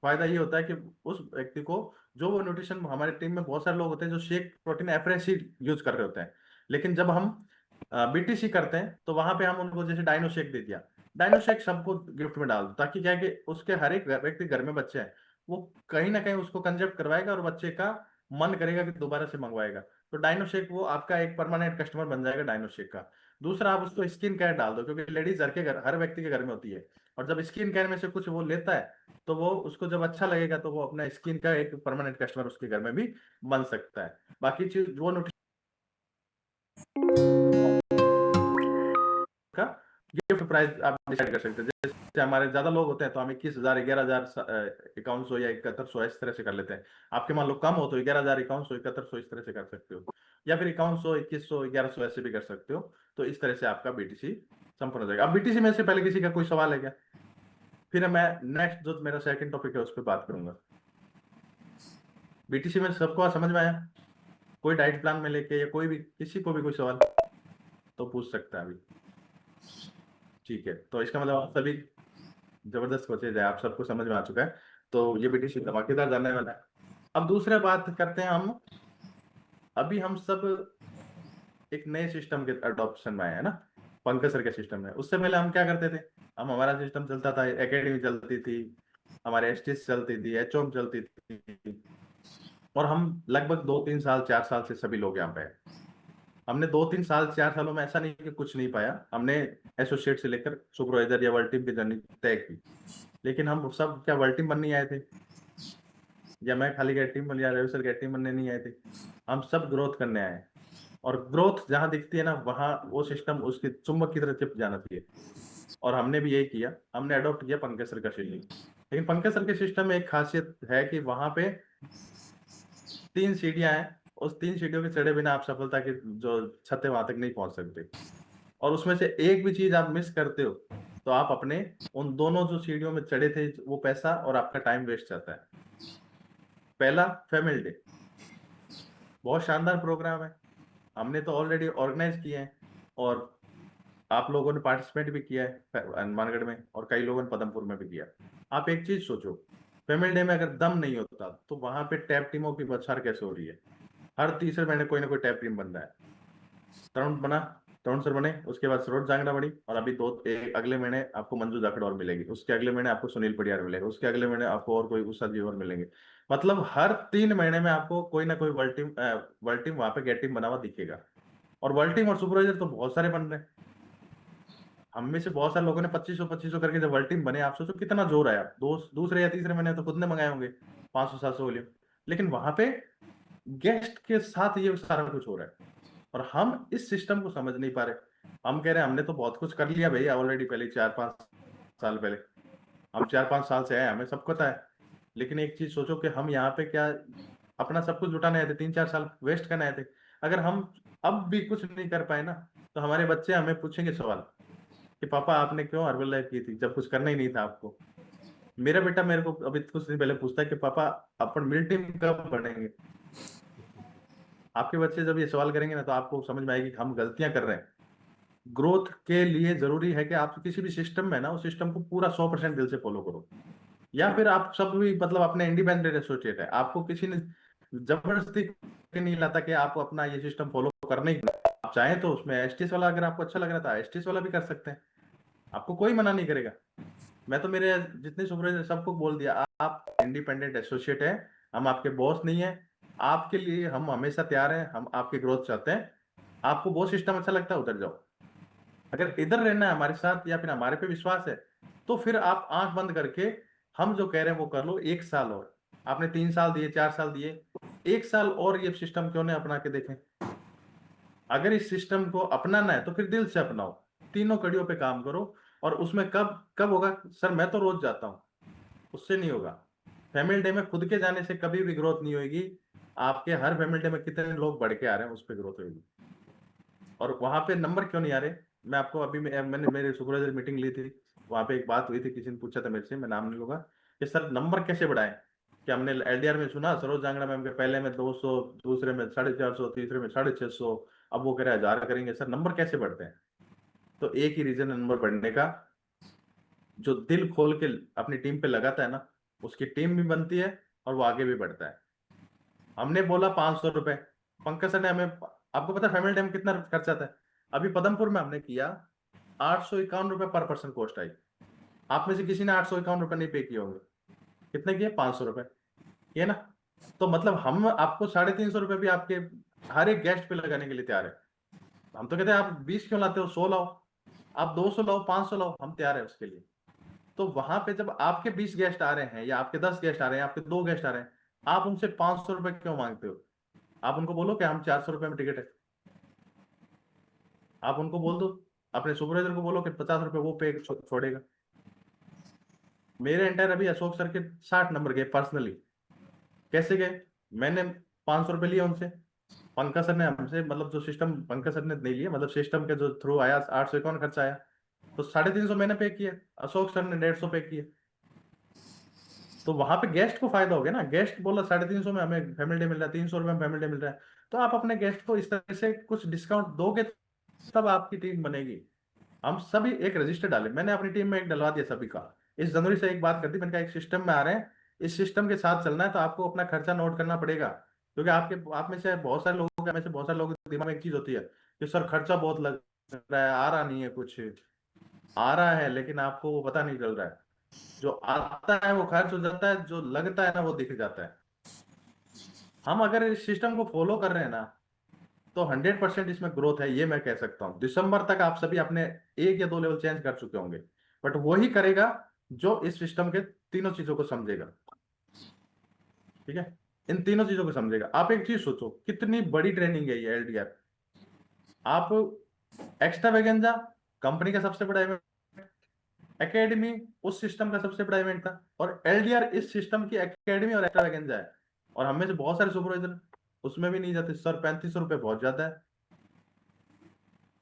फायदा ये होता है कि उस व्यक्ति को, जो वो न्यूट्रिशन, हमारे टीम में बहुत सारे लोग होते हैं जो शेक प्रोटीन एफरेस ही यूज कर रहे होते हैं, लेकिन जब हम बीटीसी करते हैं तो वहां पे हम उनको जैसे डायनो शेक दे दिया, डायनो शेक सबको गिफ्ट में डाल दो, ताकि क्या है कि उसके हर एक व्यक्ति घर में बच्चे हैं, वो कहीं ना कहीं उसको कंजेप्ट करवाएगा, और बच्चे का मन करेगा कि दोबारा से मंगवाएगा। तो डायनो शेक वो आपका एक परमानेंट कस्टमर बन जाएगा डायनो शेक का। दूसरा, आप उसको स्किन केयर डाल दो, क्योंकि लेडीज हर व्यक्ति के घर में होती है। और जब स्किन केयर में से कुछ वो लेता है, तो वो उसको जब अच्छा लगेगा, तो वो अपना स्किन का एक परमानेंट कस्टमर उसके घर में भी बन सकता है। बाकी चीज वो का गिफ्ट प्राइस आप डिसाइड कर सकते हैं। जैसे हमारे ज्यादा लोग होते हैं तो हम 21,000, 11,000 1100 या 7100 इस तरह से कर लेते हैं। आपके मान लो कम हो तो 11,000, 1100, 7100 इस तरह से कर सकते हो, या फिर 5100, 2100, 1100 ऐसे भी कर सकते हो। तो इस तरह से आपका बीटीसी संपूर्ण हो जाएगा। अब बीटीसी में से पहले किसी का कोई सवाल है क्या? फिर मैं नेक्स्ट जो मेरा सेकंड टॉपिक है उस पर बात करूंगा। बीटीसी में सबको समझ में आया? कोई डाइट प्लान में लेके या कोई भी किसी को भी कोई सवाल तो पूछ सकता है अभी। ठीक है, तो इसका मतलब आप सभी जबरदस्त कोचेज है, आप सबको समझ में आ चुका है। तो ये बीटीसी धमाकेदार जानने वाला है। अब दूसरा बात करते हैं हम। अभी हम सब एक नए सिस्टम के अडॉप्शन में आए हैं ना, पंकज सर के सिस्टम में। उससे पहले हम क्या करते थे? हम हमारा सिस्टम चलता था, एकेडमी चलती थी, हमारे एसटीएस चलती थी, एचओम चलती थी। और हम लगभग 2-3 साल 4 साल से सभी लोग यहाँ पे हैं। हमने 2-3 साल 4 सालों में ऐसा नहीं कि कुछ नहीं पाया, हमने एसोसिएट से लेकर सुपरवाइजर या वर्ल्ड टीम की जर्नी तय की। लेकिन हम सब क्या वर्ल्ड टीम बनने आए थे, या मैं खाली गेट टीम बन या रवि सर गेट टीम बनने नहीं आए थे? हम सब ग्रोथ करने आए हैं। और ग्रोथ जहां दिखती है ना, वहां वो सिस्टम उसकी चुंबक की तरह चिप जाना चाहिए। और हमने भी यही किया, हमने अडॉप्ट किया पंकज सर का सिस्टम। लेकिन पंकज सर के सिस्टम में एक खासियत है कि वहां पे 3 सीढ़ियां हैं। उस 3 सीढ़ियों के चढ़े बिना आप सफलता की जो छत है वहां तक नहीं पहुंच सकते। और उसमें से एक भी चीज आप मिस करते हो तो आप अपने उन दोनों जो सीढ़ियों में चढ़े थे वो पैसा और आपका टाइम वेस्ट जाता है। पहला, फैमिली डे, बहुत शानदार प्रोग्राम है। हमने तो ऑलरेडी ऑर्गेनाइज किए हैं, और आप लोगों ने पार्टिसिपेट भी किया है हनुमानगढ़ में, और कई लोगों ने पदमपुर में भी किया। आप एक चीज सोचो, फैमिली डे में अगर दम नहीं होता तो वहां पे टैप टीमों की बौछार कैसे हो रही है? हर तीसरे महीने कोई ना कोई टैप टीम बन रहा है। तरुण बना, तरुण सर बने, उसके बाद सरोज जांगड़ा बनी, और अभी अगले महीने आपको मंजू जाखड़ और मिलेगी, उसके अगले महीने आपको सुनील पटियार मिलेगा, उसके अगले महीने आपको और कोई उषा जी और मिलेंगे। मतलब हर 3 महीने में आपको कोई ना कोई वर्ल्ड टीम वहां पे गेट टीम बना हुआ दिखेगा। और वर्ल्ड टीम और सुपरवाइजर तो बहुत सारे बन रहे हैं। हम में से बहुत सारे लोगों ने 2500 करके जब वर्ल्ड टीम बने, आप सोचो कितना जोर आया। दूसरे या तीसरे महीने तो खुद ने मंगाए होंगे 500-700 वॉल्यूम। लेकिन वहां पे गेस्ट के साथ ये सारा कुछ हो रहा है, और हम इस सिस्टम को समझ नहीं पा रहे। हम कह रहे हैं हमने तो बहुत कुछ कर लिया भैया ऑलरेडी, पहले 4-5 साल पहले। हम 4-5 साल से आए, हमें सब पता है। लेकिन एक चीज सोचो कि हम यहाँ पे क्या अपना सब कुछ जुटाने आए थे, 3-4 साल वेस्ट करने आए थे। अगर हम अब भी कुछ नहीं कर पाए ना, तो हमारे बच्चे हमें पूछेंगे सवाल कि पापा आपने क्यों हर्बल लाइफ की थी जब कुछ करना ही नहीं था आपको। मेरा बेटा मेरे को अभी कुछ दिन पहले पूछता है कि पापा अपन मिल टीम कब बनेंगे? आपके बच्चे जब ये सवाल करेंगे ना, तो आपको समझ में आएगी कि हम गलतियां कर रहे हैं। ग्रोथ के लिए जरूरी है कि आप किसी भी सिस्टम में ना, उस सिस्टम को पूरा 100% दिल से फॉलो करो। या फिर आप सब भी मतलब अपने इंडिपेंडेंट एसोसिएट है, आपको किसी ने जबरदस्ती नहीं लाता कि आपको अपना ये सिस्टम फॉलो करना ही करना है। आप चाहें तो उसमें एसटीएस वाला अगर आपको अच्छा लग रहा था एसटीएस वाला भी कर सकते हैं, आपको कोई मना नहीं करेगा। मैं तो मेरे जितने सुपरवाइजर सबको बोल दिया, आप इंडिपेंडेंट एसोसिएट है, हम आपके बॉस नहीं है। आपके लिए हम हमेशा तैयार हैं, हम आपकी ग्रोथ चाहते हैं। आपको वो सिस्टम अच्छा लगता है उधर जाओ। अगर इधर रहना है हमारे साथ या फिर हमारे पे विश्वास है, तो फिर आप आंख बंद करके हम जो कह रहे हैं वो कर लो। 1 साल और, आपने 3 साल दिए, 4 साल दिए, 1 साल और ये सिस्टम क्यों नहीं अपना के देखें? अगर इस सिस्टम को अपनाना है तो फिर दिल से अपनाओ, तीनों कड़ियों पे काम करो। और उसमें कब कब होगा? सर मैं तो रोज जाता हूँ, उससे नहीं होगा। फैमिली डे में खुद के जाने से कभी भी ग्रोथ नहीं होगी। आपके हर फैमिली डे में कितने लोग बढ़ के आ रहे हैं उस पर ग्रोथ होगी। और वहां पे नंबर क्यों नहीं आ रहे? मैं आपको अभी मैंने मेरे सुपरवाइजर मीटिंग ली थी, वहां पे एक बात हुई थी, किसी ने पूछा था मेरे से, मैं नाम नहीं लूंगा, कि सर नंबर कैसे बढ़ाएं? कि हमने एलडीआर में सुना सरोज जांगड़ा मैम के पहले में 200, दूसरे में 450, तीसरे में 650, अब वो कह रहे हैं 1000 करेंगे। सर नंबर कैसे बढ़ते हैं? तो एक ही रीजन है नंबर बढ़ने का, जो दिल खोल के अपनी टीम पे लगाता है ना, उसकी टीम भी बनती है और वो आगे भी बढ़ता है। हमने बोला 500 रुपए, पंकज सर ने हमें, आपको पता है फैमिली टाइम कितना खर्चा था? अभी पदमपुर में हमने किया, 851 रुपए पर पर्सन कॉस्ट आई। आप में से किसी ने 851 रुपए नहीं पे किए होंगे। कितने किए? 500 रुपए, ये ना। तो मतलब हम आपको 350 रुपए भी आपके हर एक गेस्ट पे लगाने के लिए तैयार है। हम तो कहते हैं आप 20 क्यों लाते हो, 100 लाओ, आप 200 लाओ, 500 लाओ, हम तैयार है उसके लिए। तो वहां पे जब आपके 20 गेस्ट आ रहे हैं या आपके 10 गेस्ट आ रहे हैं, आपके 2 गेस्ट आ रहे हैं, आप उनसे 500 रुपए क्यों मांगते हो? आप उनको बोलो कि हम 400 रुपए में टिकट है। आप उनको बोल दो, अपने सुपरवाइजर को बोलो कि 50 रुपए वो पे छोड़ेगा। मेरे एंटायर अभी अशोक सर के 60 नंबर गए पर्सनली। कैसे गए? मैंने 500 रुपये लिए उनसे, पंकज सर ने हमसे, मतलब जो सिस्टम पंकज सर ने नहीं लिया, मतलब सिस्टम के जो थ्रू आया 851 खर्चा आया, तो 350 मैंने पे किया, अशोक सर ने 150 पे किए। तो वहां पे गेस्ट को फायदा हो गया ना, गेस्ट बोला 350 में हमें फैमिली डे मिल रहा है, 300 रुपये में फैमिली डे मिल रहा है। तो आप अपने गेस्ट को इस तरह से कुछ डिस्काउंट दोगे, तब आपकी टीम बनेगी। हम सभी एक रजिस्टर डाले, मैंने अपनी टीम में एक डलवा दिया सभी का। इस जनवरी से एक बात कर दी, मैंने कहा एक सिस्टम में आ रहे हैं, इस सिस्टम के साथ चलना है, तो आपको अपना खर्चा नोट करना पड़ेगा। क्योंकि आपके आप में से बहुत सारे लोगों के में से बहुत सारे लोगों के दिमाग में एक चीज होती है कि सर खर्चा बहुत लग रहा है, आ रहा नहीं है कुछ, आ रहा है लेकिन आपको वो पता नहीं चल रहा है। जो आता है वो खर्च हो जाता है, जो लगता है ना वो दिख जाता है। हम अगर इस सिस्टम को फॉलो कर रहे हैं ना, तो 100% इसमें ग्रोथ है, ये मैं कह सकता हूँ। दिसंबर तक आप सभी अपने 1 या 2 लेवल चेंज कर चुके होंगे, बट वही करेगा जो इस सिस्टम के तीनों चीजों को समझेगा। ठीक है, इन तीनों चीजों को समझेगा। आप एक चीज सोचो, कितनी बड़ी ट्रेनिंग है ये एलडीआर। आप एक्स्ट्रा वेगेंजा कंपनी का सबसे बड़ा इवेंट, एकेडमी उस सिस्टम का सबसे बड़ा इवेंट था, और एलडीआर इस सिस्टम की एकेडमी और एक्स्ट्रा वेगेंजा है। और हमें से बहुत सारे सुपरवाइजर उसमें भी नहीं जाते, सर 3500 रुपये बहुत ज्यादा है।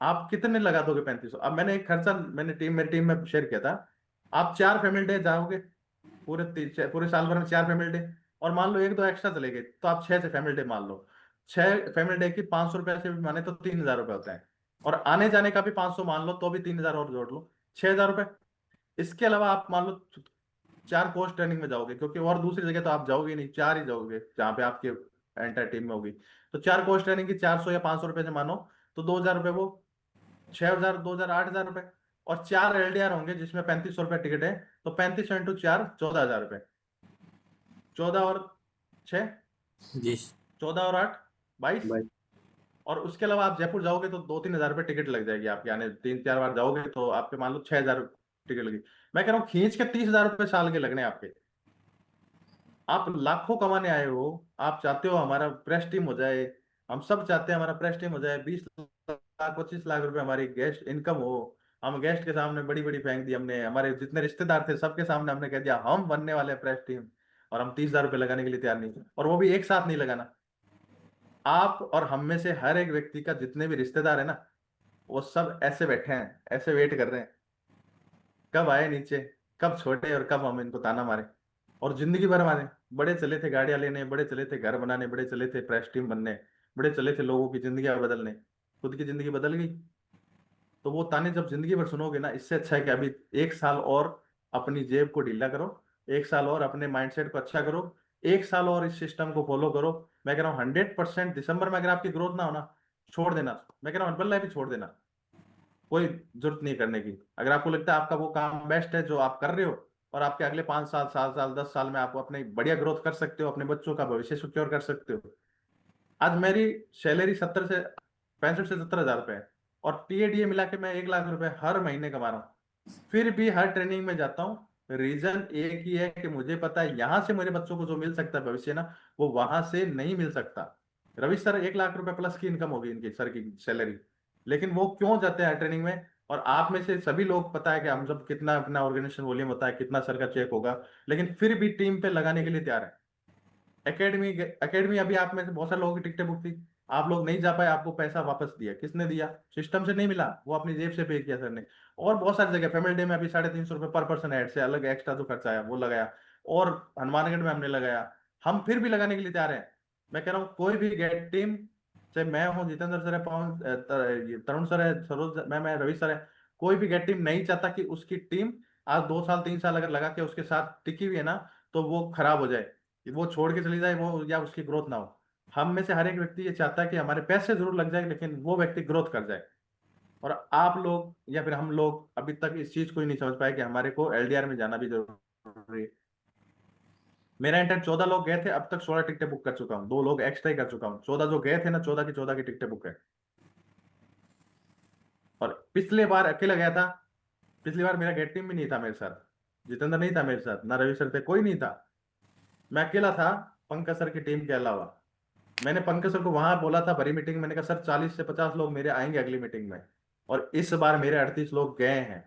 आप कितने लगा दोगे 3500? अब मैंने एक खर्चा, मैंने मेरी टीम में शेयर किया था। आप 4 फैमिली डे जाओगे, पूरे साल भर में 4 फैमिली डे, और मान लो 1-2 एक्स्ट्रा चले गए, तो आप 6 से फैमिली डे मान लो। 6 फैमिली डे की 500 रुपये से भी माने तो 3000 रुपये होता है। और आने जाने का भी 500 मान लो, तो भी 3000 और जोड़ लो, 6000 रुपये। इसके अलावा आप मान लो 4 कोर्स ट्रेनिंग में जाओगे, क्योंकि और दूसरी जगह तो आप जाओगे नहीं, 4 ही जाओगे जहाँ पे आपके एंटायर टीम में होगी। तो 4 कोर्स ट्रेनिंग की 400 या 500 रुपये से मानो, तो 2000 रुपये वो, 6000, 2000, 8000 रुपये। और 4 एलडीआर होंगे जिसमें 3500 रुपये टिकट है, तो 35 × 4 14 हजार रुपये। 14 और 6, जी 14 और 8 22। भाई। और उसके अलावा आप जयपुर जाओगे तो 2-3 हजार रुपये टिकट लग जाएगी आपकी, यानी 3-4 बार जाओगे तो आपके मान लो 6000 टिकट लगी। मैं कह रहा हूँ खींच के 30,000 रुपये साल के लगने आपके। आप लाखों कमाने आए हो, आप चाहते हो हमारा प्रेस टीम हो जाए, हम सब चाहते हैं हमारा प्रेस टीम हो जाए, 20 लाख 25 लाख रुपए हमारी गेस्ट इनकम हो। हम गेस्ट के सामने बड़ी बड़ी फेंक दी हमने, हमारे जितने रिश्तेदार थे सबके सामने हमने कह दिया हम बनने वाले प्रेस टीम, और हम 30,000 रुपये लगाने के लिए तैयार नहीं, और वो भी एक साथ नहीं लगाना। आप और हम में से हर एक व्यक्ति का जितने भी रिश्तेदार है ना, वो सब ऐसे बैठे हैं, ऐसे वेट कर रहे हैं कब आए नीचे, कब छोड़े और कब हम इनको ताना मारे। और जिंदगी भर हमारे बड़े चले थे गाड़ियां लेने, बड़े चले थे घर बनाने, बड़े चले थे प्रेस टीम बनने, बड़े चले थे लोगों की जिंदगी बदलने, खुद की जिंदगी बदल गई। तो वो ताने जब जिंदगी भर सुनोगे ना, इससे अच्छा है कि अभी 1 साल और अपनी जेब को ढीला करो, 1 साल और अपने माइंडसेट को अच्छा करो, 1 साल और इस सिस्टम को फॉलो करो। मैं कह रहा हूँ 100% दिसंबर में अगर आपकी ग्रोथ ना होना, छोड़ देना। मैं कह रहा हूँ हर्बल लाइफ ही छोड़ देना, कोई जरूरत नहीं करने की। अगर आपको लगता है आपका वो काम बेस्ट है जो आप कर रहे हो, और आपके अगले 5 साल, 7 साल, 10 साल में आप अपने बढ़िया ग्रोथ कर सकते हो, अपने बच्चों का भविष्य सिक्योर कर सकते हो। आज मेरी सैलरी 65 से 70 हजार रुपए है, और टीएडीए मिला के मैं 1 लाख रुपए हर महीने कमा रहा हूँ, फिर भी हर ट्रेनिंग में जाता हूँ। रीजन एक ही है कि मुझे पता है यहाँ से मेरे बच्चों को जो मिल सकता है भविष्य ना, वो वहां से नहीं मिल सकता। रवि सर 1 लाख रुपए प्लस की इनकम होगी इनकी सर की सैलरी, लेकिन वो क्यों जाते हैं ट्रेनिंग में? और आप में से सभी लोग पता है कि हम सब कितना अपना ऑर्गेनाइजेशन वॉल्यूम होता है, कितना सर का चेक होगा, लेकिन फिर भी टीम पे लगाने के लिए तैयार है। एकेडमी एकेडमी अभी आप में से बहुत सारे लोगों की टिकटें बुक थी, आप लोग नहीं जा पाए, आपको पैसा वापस दिया, किसने दिया? सिस्टम से नहीं मिला, वो अपनी जेब से पे किया सर ने। और बहुत सारी जगह फैमिली डे में अभी 350 रुपये पर पर्सन ऐड से अलग एक्स्ट्रा जो खर्चा आया वो लगाया, और हनुमानगढ़ में हमने लगाया। हम फिर भी लगाने के लिए तैयार हैं। मैं कह रहा हूँ कोई भी गेट टीम, चाहे मैं हूँ, जितेंद्र सर है, पवन ये तरुण सर है, सरोज मैं रवि सर है, कोई भी गेट टीम नहीं चाहता कि उसकी टीम आज 2 साल 3 साल अगर लगा के उसके साथ टिकी हुई है ना, तो वो खराब हो जाए, वो छोड़ के चली जाए, वो या उसकी ग्रोथ ना हो। हम में से हर एक व्यक्ति ये चाहता है कि हमारे पैसे जरूर लग जाए, लेकिन वो व्यक्ति ग्रोथ कर जाए। और आप लोग या फिर हम लोग अभी तक इस चीज को ही नहीं समझ पाए कि हमारे को एलडीआर में जाना भी जरूरी है। मेरा इंटर 14 लोग गए थे, अब तक 16 टिकटें बुक कर चुका हूँ, 2 लोग एक्स्ट्रा ही कर चुका हूँ। 14 जो गए थे ना, 14 की 14 की टिकटें बुक है। और पिछले बार अकेला गया था। पिछली बार मेरा गेट टीम भी नहीं था मेरे साथ, जितेंद्र नहीं था मेरे साथ, ना रवि सर थे, कोई नहीं था। मैं अकेला था पंकज सर की टीम के अलावा। मैंने पंकज सर को वहां बोला था बड़ी मीटिंग में, मैंने कहा सर 40 से 50 लोग मेरे आएंगे अगली मीटिंग में, और इस बार मेरे 38 लोग गए हैं।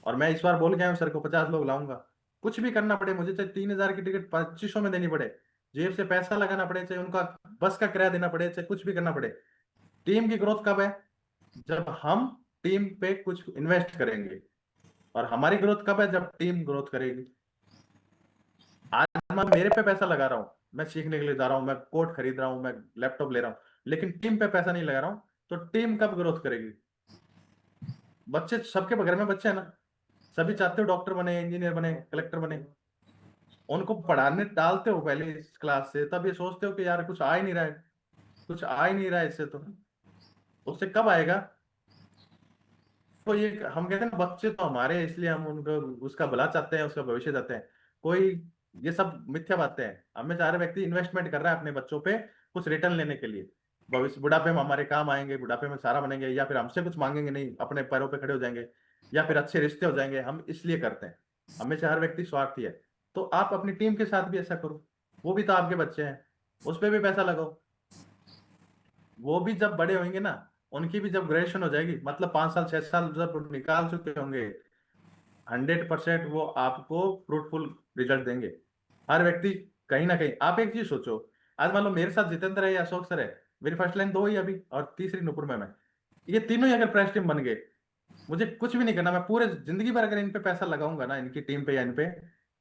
और मैं इस बार बोल गया हूँ सर को 50 लोग लाऊंगा, कुछ भी करना पड़े मुझे, चाहे 3,000 की टिकट 2500 में देनी पड़े, जेब से पैसा लगाना पड़े, चाहे उनका बस का किराया देना पड़े, चाहे कुछ भी करना पड़े। टीम की ग्रोथ कब है? जब हम टीम पे कुछ इन्वेस्ट करेंगे। और हमारी ग्रोथ कब है? जब टीम ग्रोथ करेगी। आज मैं मेरे पे पैसा लगा रहा हूँ, मैं सीखने के लिए जा रहा हूँ, मैं कोट खरीद रहा हूँ, मैं लैपटॉप ले रहा हूँ, लेकिन टीम पे पैसा नहीं लगा रहा हूँ, तो टीम कब ग्रोथ करेगी? बच्चे सबके घर में बच्चे हैं ना, सभी चाहते हो डॉक्टर बने, इंजीनियर बने, कलेक्टर बने। उनको पढ़ाने डालते हो पहले इस क्लास से, तब ये सोचते हो कि यार कुछ आ ही नहीं रहा है, कुछ आ ही नहीं रहा है इससे, तो उससे कब आएगा? तो ये हम कहते हैं ना, बच्चे तो हमारे हैं, इसलिए हम उनको उसका भला चाहते हैं, उसका भविष्य चाहते हैं। कोई ये सब मिथ्या बातें हैं। हमें सारे व्यक्ति इन्वेस्टमेंट कर रहा है अपने बच्चों पे कुछ रिटर्न लेने के लिए। भविष्य बुढ़ापे में हमारे काम आएंगे, बुढ़ापे में सारा बनेंगे, या फिर हमसे कुछ मांगेंगे नहीं, अपने पैरों पे खड़े हो जाएंगे, या फिर अच्छे रिश्ते हो जाएंगे, हम इसलिए करते हैं। हमें से हर व्यक्ति स्वार्थी है। तो आप अपनी टीम के साथ भी ऐसा करो, वो भी तो आपके बच्चे हैं, उस पर भी पैसा लगाओ। वो भी जब बड़े होंगे ना, उनकी भी जब ग्रेजुएशन हो जाएगी, मतलब 5 साल 6 साल जब निकाल चुके होंगे, 100% वो आपको फ्रूटफुल रिजल्ट देंगे। हर व्यक्ति कहीं ना कहीं, आप एक चीज सोचो, आज मान लो मेरे साथ जितेंद्र है या अशोक सर है, मेरी फर्स्ट लाइन दो ही अभी, और तीसरी नुपुर में मैं, ये तीनों ही अगर प्रेस टीम बन गए, मुझे कुछ भी नहीं करना, मैं पूरे जिंदगी भर अगर इन पे पैसा लगाऊंगा ना, इनकी टीम पे या इन पे,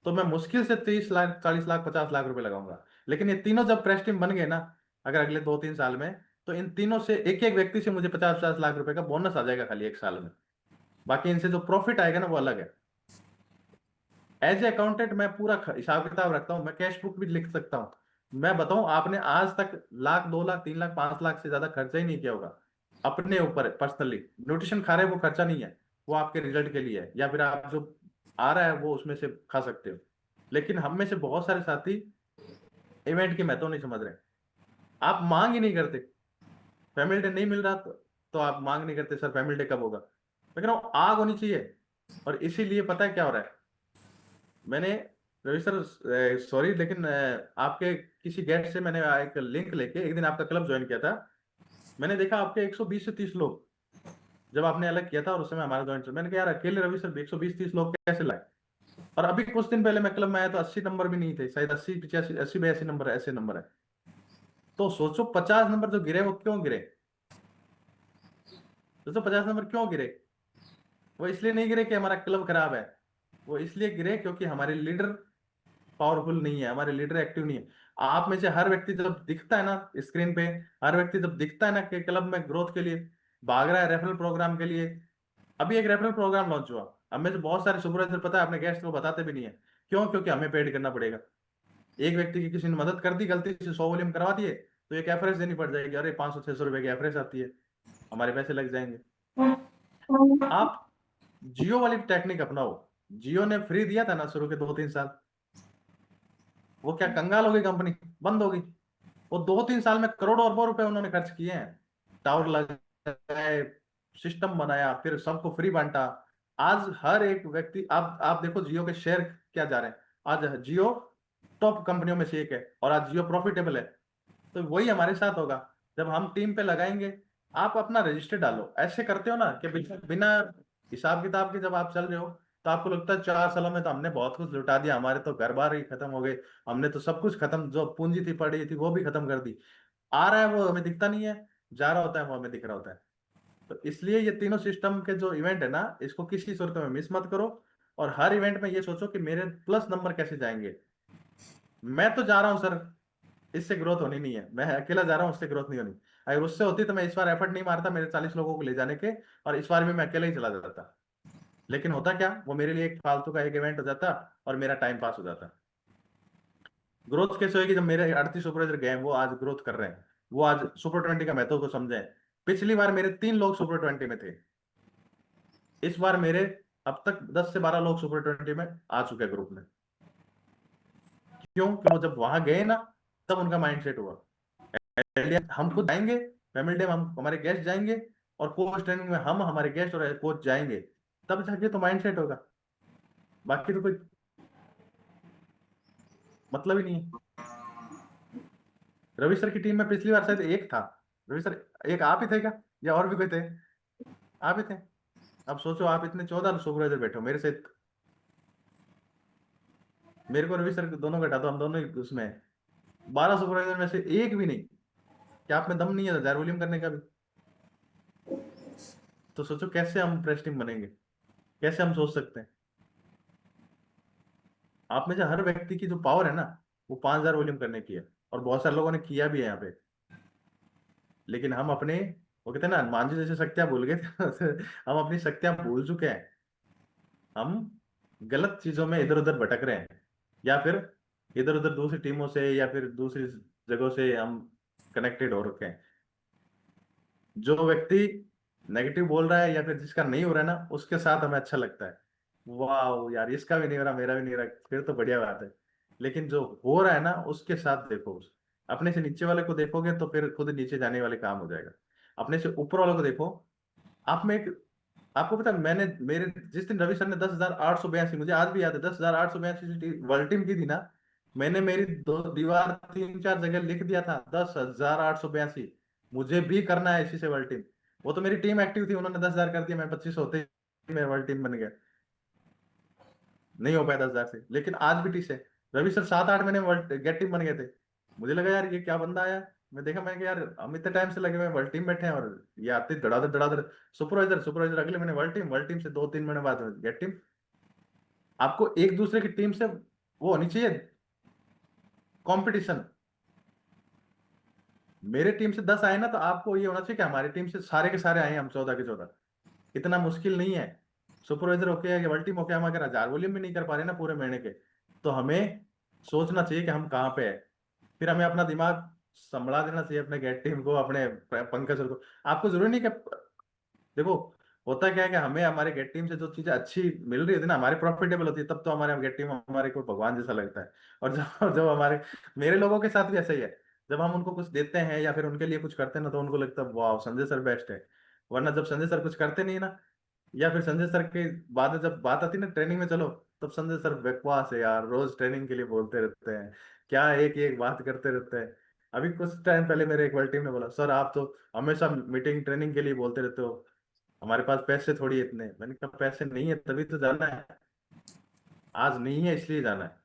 तो मैं मुश्किल से 30 लाख 40 लाख 50 लाख रुपए लगाऊंगा। लेकिन ये तीनों जब प्रेस टीम बन गए ना, अगर अगले 2-3 साल में, तो इन तीनों से एक एक व्यक्ति से मुझे 50-50 लाख रुपए का बोनस आ जाएगा खाली एक साल में। बाकी इनसे जो प्रॉफिट आएगा ना वो अलग है। एज ए अकाउंटेंट मैं पूरा हिसाब किताब रखता हूँ, मैं कैश बुक भी लिख सकता हूँ। मैं बताऊं, आपने आज तक 1 लाख 2 लाख 3 लाख 5 लाख से ज्यादा खर्चा ही नहीं किया होगा अपने ऊपर पर्सनली। न्यूट्रिशन खा रहे हैं वो खर्चा नहीं है, वो आपके रिजल्ट के लिए है, या फिर आप जो आ रहा है वो उसमें से खा सकते हो। लेकिन हम में से बहुत सारे साथी इवेंट की महत्व नहीं समझ रहे। आप मांग ही नहीं करते। फैमिली डे नहीं मिल रहा तो आप मांग नहीं करते सर फैमिली डे कब होगा। लेकिन वो आग होनी चाहिए। और इसीलिए पता है क्या हो रहा है, मैंने, रवि सर सॉरी, लेकिन आपके किसी गेस्ट से मैंने एक लिंक लेके एक दिन आपका क्लब ज्वाइन किया था। मैंने देखा आपके 120 से 30 लोग जब आपने अलग किया था, और उस समय हमारा ज्वाइन, मैंने कहा यार अकेले रवि सर 120-30 लोग कैसे लाए? और अभी कुछ दिन पहले मैं क्लब में आया तो 80 नंबर भी नहीं थे, शायद 80 85 80 82 नंबर ऐसे नंबर है। तो सोचो 50 नंबर जो गिरे वो क्यों गिरे? सोचो 50 नंबर क्यों गिरे? वो इसलिए नहीं गिरे कि हमारा क्लब खराब है, वो इसलिए गिरे क्योंकि हमारे लीडर पावरफुल नहीं है, हमारे लीडर एक्टिव नहीं है। आप में से हर व्यक्ति जब दिखता है ना स्क्रीन पे, हर व्यक्ति जब दिखता है ना कि क्लब में ग्रोथ के लिए भाग रहा है, रेफरल प्रोग्राम के लिए। अभी एक रेफरल प्रोग्राम लॉन्च हुआ, हम में से बहुत सारे सुपरवाइजर, पता है अपने गेस्ट को बताते भी नहीं है। क्यों? क्योंकि हमें पेड करना पड़ेगा। एक व्यक्ति की किसी ने मदद कर दी, गलती से 100 वॉल्यूम करवा दिए, तो एक एफरेज देनी पड़ जाएगी, अरे 500-600 रुपए की एफरेज आती है, हमारे पैसे लग जाएंगे। आप जियो वाली टेक्निक अपनाओ। जियो ने फ्री दिया था ना शुरू के 2-3 साल, वो क्या कंगाल हो गई कंपनी? बंद हो गई। वो 2-3 साल में करोड़ों अरबों रुपए उन्होंने खर्च किए हैं, टावर लगाए, सिस्टम बनाया, फिर सबको फ्री बांटा। आज हर एक व्यक्ति, आप देखो जियो के शेयर क्या जा रहे हैं। आज जियो टॉप कंपनियों में से एक है, और आज जियो प्रॉफिटेबल है। तो वही हमारे साथ होगा जब हम टीम पे लगाएंगे। आप अपना रजिस्टर डालो, ऐसे करते हो ना कि बिना बिना हिसाब किताब के जब आप चल रहे हो, तो आपको लगता है 4 सालों में तो हमने बहुत कुछ लुटा दिया, हमारे तो घर बार ही खत्म हो गए, हमने तो सब कुछ खत्म, जो पूंजी थी पड़ी थी वो भी खत्म कर दी। आ रहा है वो हमें दिखता नहीं है, जा रहा होता है वो हमें दिख रहा होता है। तो इसलिए ये तीनों सिस्टम के जो इवेंट है ना, इसको किसी सूरत में मिस मत करो। और हर इवेंट में ये सोचो कि मेरे प्लस नंबर कैसे जाएंगे। मैं तो जा रहा हूँ सर, इससे ग्रोथ होनी नहीं है, मैं अकेला जा रहा हूँ, उससे ग्रोथ नहीं होनी। अगर उससे होती तो मैं इस बार एफर्ट नहीं मारता मेरे 40 लोगों को ले जाने के, और इस बार भी मैं अकेला ही चला जाता। लेकिन होता क्या, वो मेरे लिए एक फालतू का एक इवेंट हो जाता, और मेरा टाइम पास हो जाता। ग्रोथ कैसे होगी? जब मेरे 38 सुपरवाइजर गए हैं, वो आज ग्रोथ कर रहे हैं, वो आज सुपर 20 का महत्व को समझे। पिछली बार मेरे 3 लोग सुपर 20 में थे, इस बार मेरे अब तक 10 से 12 लोग सुपर 20 में आ चुके हैं ग्रुप में। क्यों? कि वो जब वहां गए ना, तब उनका माइंड सेट हुआ हम खुद जाएंगे फैमिली डे, हम हमारे गेस्ट जाएंगे, और कोच ट्रेनिंग में हम, हमारे गेस्ट और कोच जाएंगे, तब जाके तो माइंड सेट होगा। बाकी तो कोई मतलब ही नहीं है। रवि सर की टीम में पिछली बार शायद एक था। रवि सर, एक आप ही थे क्या, या और भी कोई थे? आप ही थे। अब सोचो, आप इतने 14 सुपरवाइजर बैठे हो मेरे से, मेरे को रवि सर दोनों घटा दो, हम दोनों ही उसमें हैं। 12 सुपरवाइजर में से एक भी नहीं। क्या आप में दम नहीं है 1000 वॉल्यूम करने का भी? तो सोचो कैसे हम प्रेस टीम बनेंगे, कैसे हम सोच सकते हैं? आप में से हर व्यक्ति की जो पावर है ना, वो 5000 वॉल्यूम करने की है। और बहुत सारे लोगों ने किया भी है यहाँ पे। लेकिन हम अपने, वो कहते हैं ना, हनुमान जी जैसे शक्तियां भूल गए थे हम अपनी शक्तियां भूल चुके हैं। हम गलत चीजों में इधर उधर भटक रहे हैं, या फिर इधर उधर दूसरी टीमों से या फिर दूसरी जगहों से हम कनेक्टेड हो रखे हैं। जो व्यक्ति नेगेटिव बोल रहा है या फिर जिसका नहीं हो रहा है ना, उसके साथ हमें अच्छा लगता है। वाह यार, इसका भी नहीं हो रहा, मेरा भी नहीं हो रहा, फिर तो बढ़िया बात है। लेकिन जो हो रहा है ना, उसके साथ देखो। अपने से नीचे वाले को देखोगे तो फिर खुद नीचे जाने वाले काम हो जाएगा। अपने से ऊपर वालों को देखो। आप में एक, आपको पता है, मैंने मेरे जिस दिन रवि सर ने 10,882, मुझे आज भी याद है, 10,882 वर्ल्ड टीम की थी ना, मैंने मेरी दो दीवार 3-4 जगह लिख दिया था 10,882। मुझे भी करना है इसी से वर्ल्ड टीम। वो तो मेरी टीम एक्टिव थी, उन्होंने 10,000 कर दिया, मैं 25 होते ही मेरा वर्ल्ड टीम बन गया। नहीं हो पाया 10,000 से, लेकिन आज भी टी से। रवि सर 7-8 महीने वर्ल्ड गेट टीम बन गए थे। मुझे लगा यार ये क्या बंदा आया। मैं देखा, मैंने कहा यार हम इतने टाइम से लगे हुए वर्ल्ड टीम बैठे हैं, और ये आते धड़ाधड़ धड़ाधड़। सुपरवाइजर सुपरवाइजर अगले महीने वर्ल्ड टीम से 2-3 महीने बाद गेट टीम। आपको एक दूसरे की टीम से वो होनी चाहिए, कंपटीशन। मेरे टीम से 10 आए ना, तो आपको ये होना चाहिए कि हमारी टीम से सारे के सारे आए हैं, हम 14 के 14। इतना मुश्किल नहीं है। सुपरवाइजर होके या वर्ल्ड टीम होके हम अगर 1000 वॉल्यूम भी नहीं कर पा रहे ना पूरे महीने के, तो हमें सोचना चाहिए कि हम कहाँ पे है। फिर हमें अपना दिमाग संभला देना चाहिए, अपने गेट टीम को, अपने पंकज सर को। आपको जरूरी नहीं कि, देखो, होता क्या है कि हमें हमारे गेट टीम से जो चीजें अच्छी मिल रही होती है ना, हमारे प्रॉफिटेबल होती है, तब तो हमारे गेट टीम हमारे को भगवान जैसा लगता है। और जब जब हमारे, मेरे लोगों के साथ भी ऐसा ही है। जब हम उनको कुछ देते हैं या फिर उनके लिए कुछ करते हैं ना, तो उनको लगता है वाह संजय सर बेस्ट है। वरना जब संजय सर कुछ करते नहीं ना, या फिर संजय सर के बाद जब बात आती है ना ट्रेनिंग में चलो, तब संजय सर बकवास है यार, रोज ट्रेनिंग के लिए बोलते रहते हैं, क्या एक एक बात करते रहते हैं। अभी कुछ टाइम पहले मेरे एक वर्ल्ड टीम ने बोला, सर आप तो हमेशा मीटिंग ट्रेनिंग के लिए बोलते रहते हो, हमारे पास पैसे थोड़ी इतने। मैंने कहा पैसे नहीं है तभी तो जाना है, आज नहीं है इसलिए जाना है।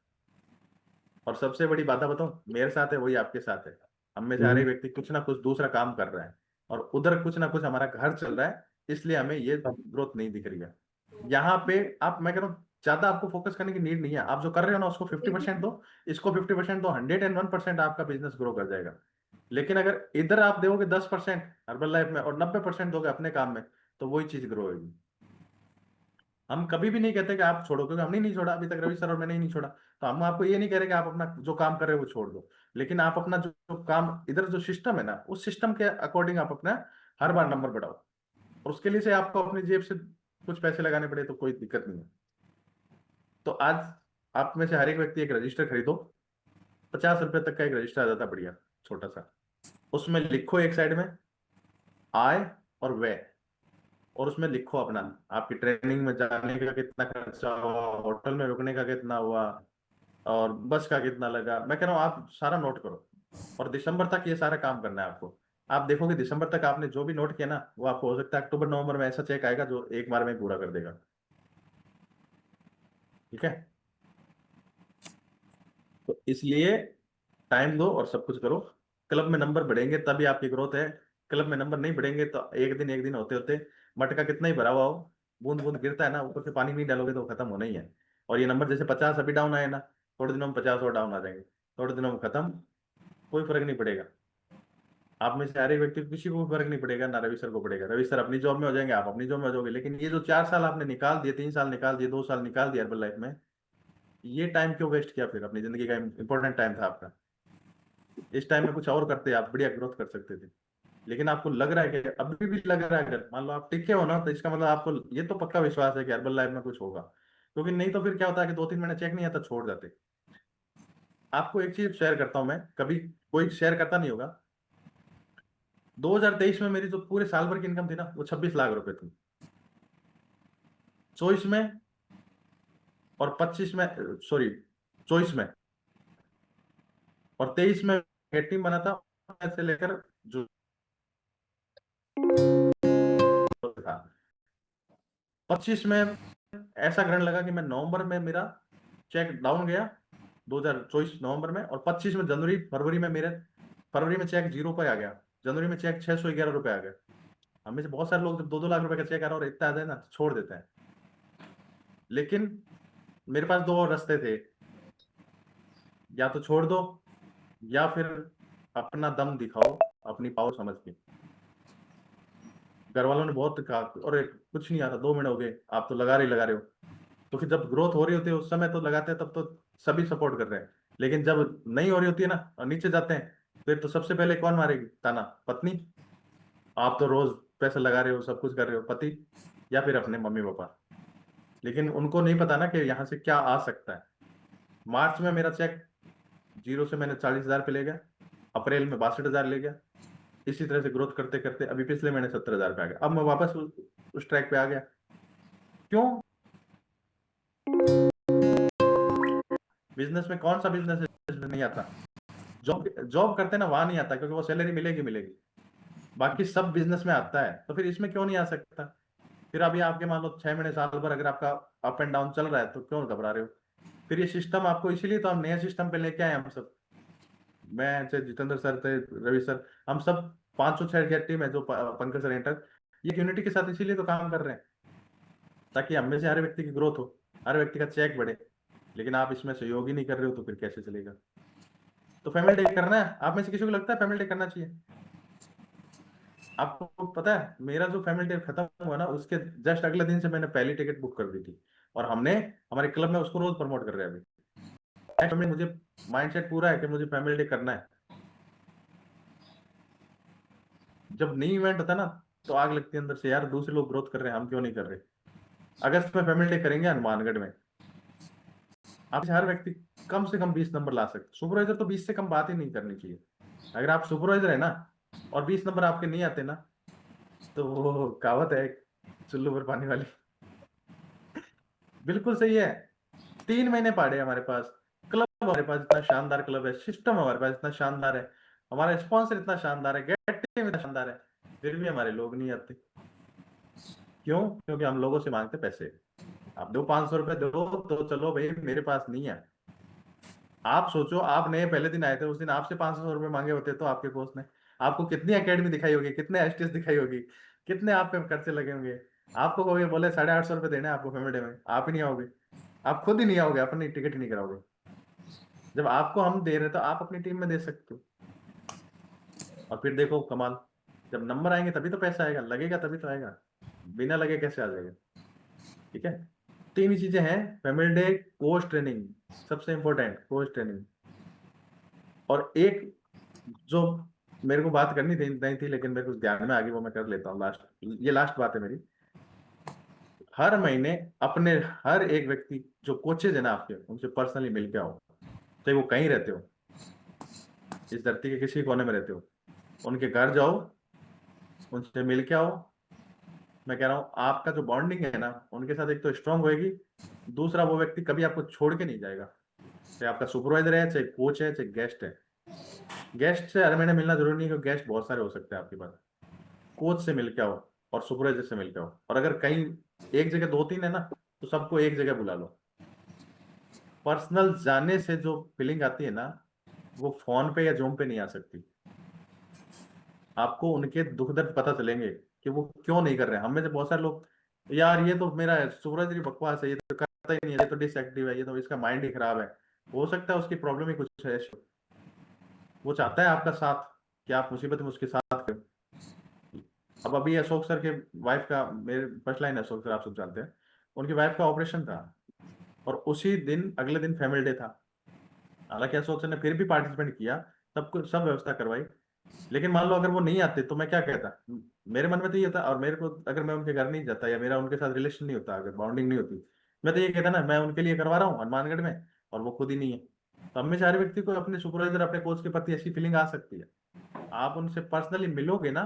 और सबसे बड़ी बात बताऊं, मेरे साथ है वही आपके साथ है। हम में से हर हम्म। एक व्यक्ति कुछ ना कुछ दूसरा काम कर रहा है, और उधर कुछ ना कुछ हमारा घर चल रहा है, इसलिए हमें ये ग्रोथ नहीं दिख रही है। यहाँ पे आप, मैं कह रहा हूँ, ज्यादा आपको फोकस करने की नीड नहीं है। आप जो कर रहे हो ना, उसको 50% दो, इसको 50% दो, 101% आपका बिजनेस ग्रो कर जाएगा। लेकिन अगर इधर आप दोगे 10% हर्बल लाइफ में, और 90% दोगे अपने काम में, तो वही चीज ग्रो होगी। हम कभी भी नहीं कहते कि आप छोड़ो, क्योंकि हमने नहीं छोड़ा अभी तक, रवि सर और मैंने ही नहीं छोड़ा। तो हम आपको ये नहीं कह रहे कि आप अपना जो काम कर रहे हो वो छोड़ दो। लेकिन आप अपना जो काम इधर जो सिस्टम है ना, उस सिस्टम के अकॉर्डिंग आप अपना हर बार नंबर बढ़ाओ। और उसके लिए से आपको अपनी जेब से कुछ पैसे लगाने पड़े तो कोई दिक्कत नहीं है। तो आज आप में से हर एक व्यक्ति एक रजिस्टर खरीदो। 50 रुपए तक का एक रजिस्टर आ जाता है, बढ़िया छोटा सा। उसमें लिखो एक साइड में आय और व्यय, और उसमें लिखो अपना, आपकी ट्रेनिंग में जाने का कितना खर्चा हुआ, होटल में रुकने का कितना हुआ, और बस का कितना लगा। मैं कह रहा हूँ आप सारा नोट करो, और दिसंबर तक ये सारा काम करना है आपको। आप देखोगे दिसंबर तक आपने जो भी नोट किया ना, वो आपको हो सकता है अक्टूबर नवंबर में ऐसा चेक आएगा जो एक बार में पूरा कर देगा। ठीक है? तो इसलिए टाइम दो और सब कुछ करो। क्लब में नंबर बढ़ेंगे तभी आपकी ग्रोथ है। क्लब में नंबर नहीं बढ़ेंगे तो एक दिन होते होते, मटका कितना ही भरा हुआ हो, बूंद बूंद गिरता है ना, ऊपर से पानी नहीं डालोगे तो वो खत्म होना ही है। और ये नंबर जैसे 50 अभी डाउन आए ना, थोड़े दिनों में 50 और डाउन आ जाएंगे, थोड़े दिनों में खत्म। कोई फर्क नहीं पड़ेगा। आप में से हर एक व्यक्ति को, किसी को भी फर्क नहीं पड़ेगा, ना रवि सर को पड़ेगा। रवि सर अपनी जॉब में हो जाएंगे, आप अपनी जॉब में हो जाओगे। लेकिन ये जो 4 साल आपने निकाल दिए, 3 साल निकाल दिए, 2 साल निकाल दिया अर्बन लाइफ में, ये टाइम क्यों वेस्ट किया? फिर अपनी जिंदगी का इंपॉर्टेंट टाइम था आपका। इस टाइम में कुछ और करते आप बढ़िया ग्रोथ कर सकते थे। लेकिन आपको लग रहा है कि, अभी भी लग रहा है, अगर मान लो आप टिके हो ना, तो इसका मतलब आपको ये तो पक्का विश्वास है कि हर्बल लाइफ में कुछ होगा। क्योंकि नहीं तो फिर क्या होता है कि 2-3 महीने चेक नहीं आता, छोड़ जाते। आपको एक चीज शेयर करता हूं मैं, कभी कोई शेयर करता नहीं होगा। 2023 में मेरी जो पूरे साल भर की इनकम थी ना वो 26 लाख रुपए थी। 24 में और 25 में, सॉरी 24 में और 23 में टीम बना था, से लेकर जो था। 25 में ऐसा ग्रहण लगा कि मैं नवंबर में मेरा चेक डाउन गया, 2024 नवंबर में, और 25 में जनवरी फरवरी में मेरे, फरवरी में चेक जीरो पे आ गया, जनवरी में चेक 611 रुपए आ गया। हमें से बहुत सारे लोग जब 2-2 लाख रुपए का चेक आ रहा और इतना आ जाए ना तो छोड़ देते हैं। लेकिन मेरे पास दो और रास्ते थे, या तो छोड़ दो या फिर अपना दम दिखाओ, अपनी पावर समझ के। घर वालों ने बहुत कहा और कुछ नहीं आता, 2 महीने हो गए आप तो लगा रहे हो। तो फिर जब ग्रोथ हो रही होती है उस समय तो लगाते हैं, तब तो सभी सपोर्ट कर रहे हैं। लेकिन जब नहीं हो रही होती है ना और नीचे जाते हैं, फिर तो सबसे पहले कौन मारेगी ताना? पत्नी। आप तो रोज पैसे लगा रहे हो, सब कुछ कर रहे हो, पति या फिर अपने मम्मी पापा। लेकिन उनको नहीं पता ना कि यहाँ से क्या आ सकता है। मार्च में मेरा चेक जीरो से मैंने 40,000 पे ले गया, अप्रैल में 62,000 ले गया, इसी तरह से ग्रोथ करते करते अभी पिछले महीने 70,000 पे आ गया। अब मैं वापस उस ट्रैक पे आ गया। क्यों? बिजनेस में कौन सा बिजनेस नहीं आता? जॉब जॉब करते ना वहां नहीं आता, क्योंकि वो सैलरी मिलेगी मिलेगी। बाकी सब बिजनेस में आता है, तो फिर इसमें क्यों नहीं आ सकता? फिर अभी आपके मान लो 6 महीने साल भर अगर आपका अप एंड डाउन चल रहा है तो क्यों घबरा रहे हो? फिर ये सिस्टम आपको, इसीलिए तो हम नए सिस्टम पे लेके आए हम सब। मैं चाहे जितेंद्र सर थे, रवि सर, हम सब पांचों छह की टीम है, जो पंकज सर एंटर, ये यूनिटी के साथ इसीलिए तो काम कर रहे हैं, ताकि हम में से हर व्यक्ति की ग्रोथ हो, हर व्यक्ति का चेक बढ़े। लेकिन आप इसमें सहयोग ही नहीं कर रहे हो तो फिर कैसे चलेगा? तो फैमिली डे करना है आप में से किसी को लगता है फैमिली डे करना चाहिए? आपको पता है मेरा जो फैमिली डे खत्म हुआ ना उसके जस्ट अगले दिन से मैंने पहली टिकट बुक कर दी थी, और हमने हमारे क्लब में उसको रोज प्रमोट कर रहे हैं अभी। फैमिली, मुझे माइंडसेट पूरा है कि मुझे फैमिली डे करना है। जब न्यू इवेंट होता है ना तो आग लगती है अंदर से, यार दूसरे लोग ग्रोथ कर रहे हैं हम क्यों नहीं कर रहे। अगस्त में फैमिली डे करेंगे हनुमानगढ़ में। आप हर व्यक्ति कम से कम 20 नंबर ला सकते, सुपरवाइजर तो 20 से कम बात ही नहीं करनी चाहिए। अगर आप सुपरवाइजर है ना और 20 नंबर आपके नहीं आते ना, तो वो कहावत है एक, चुल्लू पर पानी वाली, बिल्कुल सही है। 3 महीने पढ़े हमारे पास, क्लब हमारे पास इतना शानदार क्लब है, सिस्टम हमारे पास इतना शानदार है, हमारा स्पॉन्सर इतना शानदार है, गेट टीम इतना शानदार है, फिर भी हमारे लोग नहीं आते। क्यों? क्योंकि हम लोगों से मांगते पैसे। आप दो 500 रुपए दो तो चलो भाई, मेरे पास नहीं है। आप सोचो, आप नए पहले दिन आए थे, उस दिन आपसे 500 रुपए मांगे होते तो आपके बॉस ने आपको कितनी एकेडमी दिखाई होगी, कितने एसटीएस दिखाई होगी, कितने आप पे खर्चे लगे होंगे। आपको कोई बोले 850 रुपए देने हैं आपको फैमिली में, आप ही नहीं आओगे। आप खुद ही नहीं आओगे, अपनी टिकट ही नहीं कराओगे। जब आपको हम दे रहे तो आप अपनी टीम में दे सकते हो। और फिर देखो कमाल, जब नंबर आएंगे तभी तो पैसा आएगा, लगेगा तभी तो आएगा, बिना लगे कैसे आ जाएगा? ठीक है। तीन ही चीजें हैं, फैमिली डे, कोच ट्रेनिंग, सबसे इंपॉर्टेंट कोच ट्रेनिंग, और एक जो मेरे को बात करनी थी नहीं थी लेकिन मेरे को ध्यान में आ गई, वो मैं कर लेता हूँ लास्ट, ये लास्ट बात है मेरी। हर महीने अपने हर एक व्यक्ति जो कोचेज है ना आपके, उनसे पर्सनली मिल के आओ, चाहे वो कहीं रहते हो, इस धरती के किसी कोने में रहते हो, उनके घर जाओ, उनसे मिल के आओ। मैं कह रहा हूँ आपका जो बॉन्डिंग है ना उनके साथ, एक तो स्ट्रांग होएगी, दूसरा वो व्यक्ति कभी आपको छोड़ के नहीं जाएगा, चाहे आपका सुपरवाइजर है, चाहे कोच है, चाहे गेस्ट है। गेस्ट से हर महीने मिलना जरूरी नहीं, क्योंकि गेस्ट बहुत सारे हो सकते हैं आपके पास। कोच से मिल के आओ और सुपरवाइजर से मिल के आओ, और अगर कहीं एक जगह दो तीन है ना तो सबको एक जगह बुला लो। पर्सनल जाने से जो फीलिंग आती है ना, वो फोन पे या जूम पे नहीं आ सकती। आपको उनके दुख दर्द पता चलेंगे कि वो क्यों नहीं कर रहे हैं। हम में से बहुत सारे लोग, यार ये तो मेरा सूरज ही बकवास है, ये तो करता ही नहीं है, ये तो डिसएक्टिव है, ये तो इसका माइंड ही खराब है। हो सकता है उसकी प्रॉब्लम ही कुछ है, वो चाहता है आपका साथ, कि आप मुसीबत में उसके साथ करें। अब अभी अशोक सर के वाइफ का, मेरे फर्स्ट लाइन अशोक सर आप सब जानते हैं, उनकी वाइफ का ऑपरेशन था, और उसी दिन अगले दिन फैमिली डे था। हालांकि अशोक सर ने फिर भी पार्टिसिपेट किया, सब कुछ सब व्यवस्था करवाई। लेकिन मान लो अगर वो नहीं आते तो मैं क्या कहता? मेरे मन में तो ये था, और मेरे को अगर मैं उनके घर नहीं जाता या मेरा उनके साथ रिलेशन नहीं होता, अगर बॉन्डिंग नहीं होती, मैं तो ये कहता ना मैं उनके लिए करवा रहा हूँ हनुमानगढ़ में, और वो खुद ही नहीं है। तो हम में से हर व्यक्ति को अपने सुपरवाइजर, अपने कोच के प्रति ऐसी फीलिंग आ सकती है। आप उनसे पर्सनली मिलोगे ना,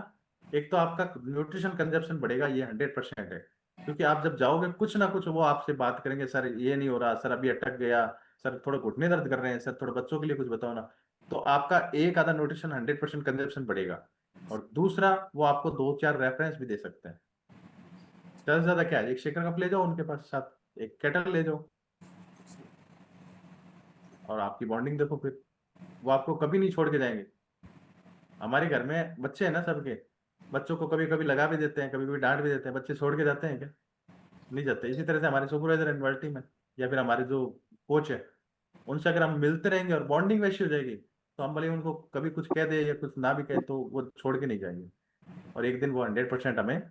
एक तो आपका न्यूट्रिशन कंजप्शन बढ़ेगा, ये 100% है। क्योंकि आप जब जाओगे कुछ ना कुछ वो आपसे बात करेंगे, सर ये नहीं हो रहा, सर अभी अटक गया, सर थोड़ा घुटने दर्द कर रहे हैं, सर थोड़ा बच्चों के लिए कुछ बताओ ना। तो आपका एक आधा न्यूट्रिशन 100% कंजप्शन बढ़ेगा। और दूसरा, वो आपको दो चार रेफरेंस भी दे सकते हैं। ज्यादा से ज्यादा क्या है, एक शेकर कप ले जाओ उनके पास, साथ एक केटल ले जाओ, और आपकी बॉन्डिंग देखो फिर। वो आपको कभी नहीं छोड़ के जाएंगे। हमारे घर में बच्चे हैं ना सबके, बच्चों को कभी कभी लगा भी देते हैं, कभी कभी डांट भी देते हैं, बच्चे छोड़ के जाते हैं क्या? नहीं जाते। इसी तरह से हमारे सुपरवाइजर एंड टीम में, या फिर हमारे जो कोच है, उनसे अगर हम मिलते रहेंगे और बॉन्डिंग वैसी हो जाएगी, तो हम भले ही उनको कभी कुछ कह दे या कुछ ना भी कहे, तो वो छोड़ के नहीं जाएंगे। और एक दिन वो 100% हमें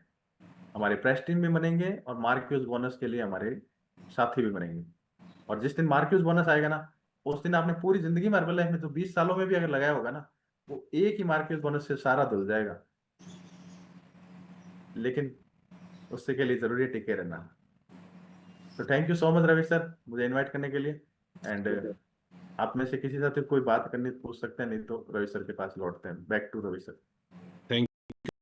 हमारे प्रेस टीम भी बनेंगे, और मार्क्यूज बोनस के लिए हमारे साथी भी बनेंगे। और जिस दिन मार्क्यूज बोनस आएगा ना, उस दिन आपने पूरी जिंदगी में, हर्बल लाइफ में जो 20 सालों में भी अगर लगाया होगा ना, वो एक ही मार्क्यूज बोनस से सारा धुल जाएगा। लेकिन उससे के लिए जरूरी है टिके रहना। तो thank you so much Ravi sir, मुझे इनवाइट करने के लिए। एंड आप में से किसी से कोई बात करनी तो पूछ सकते हैं, नहीं तो रवि सर के पास लौटते हैं। Back to Ravi sir. Thank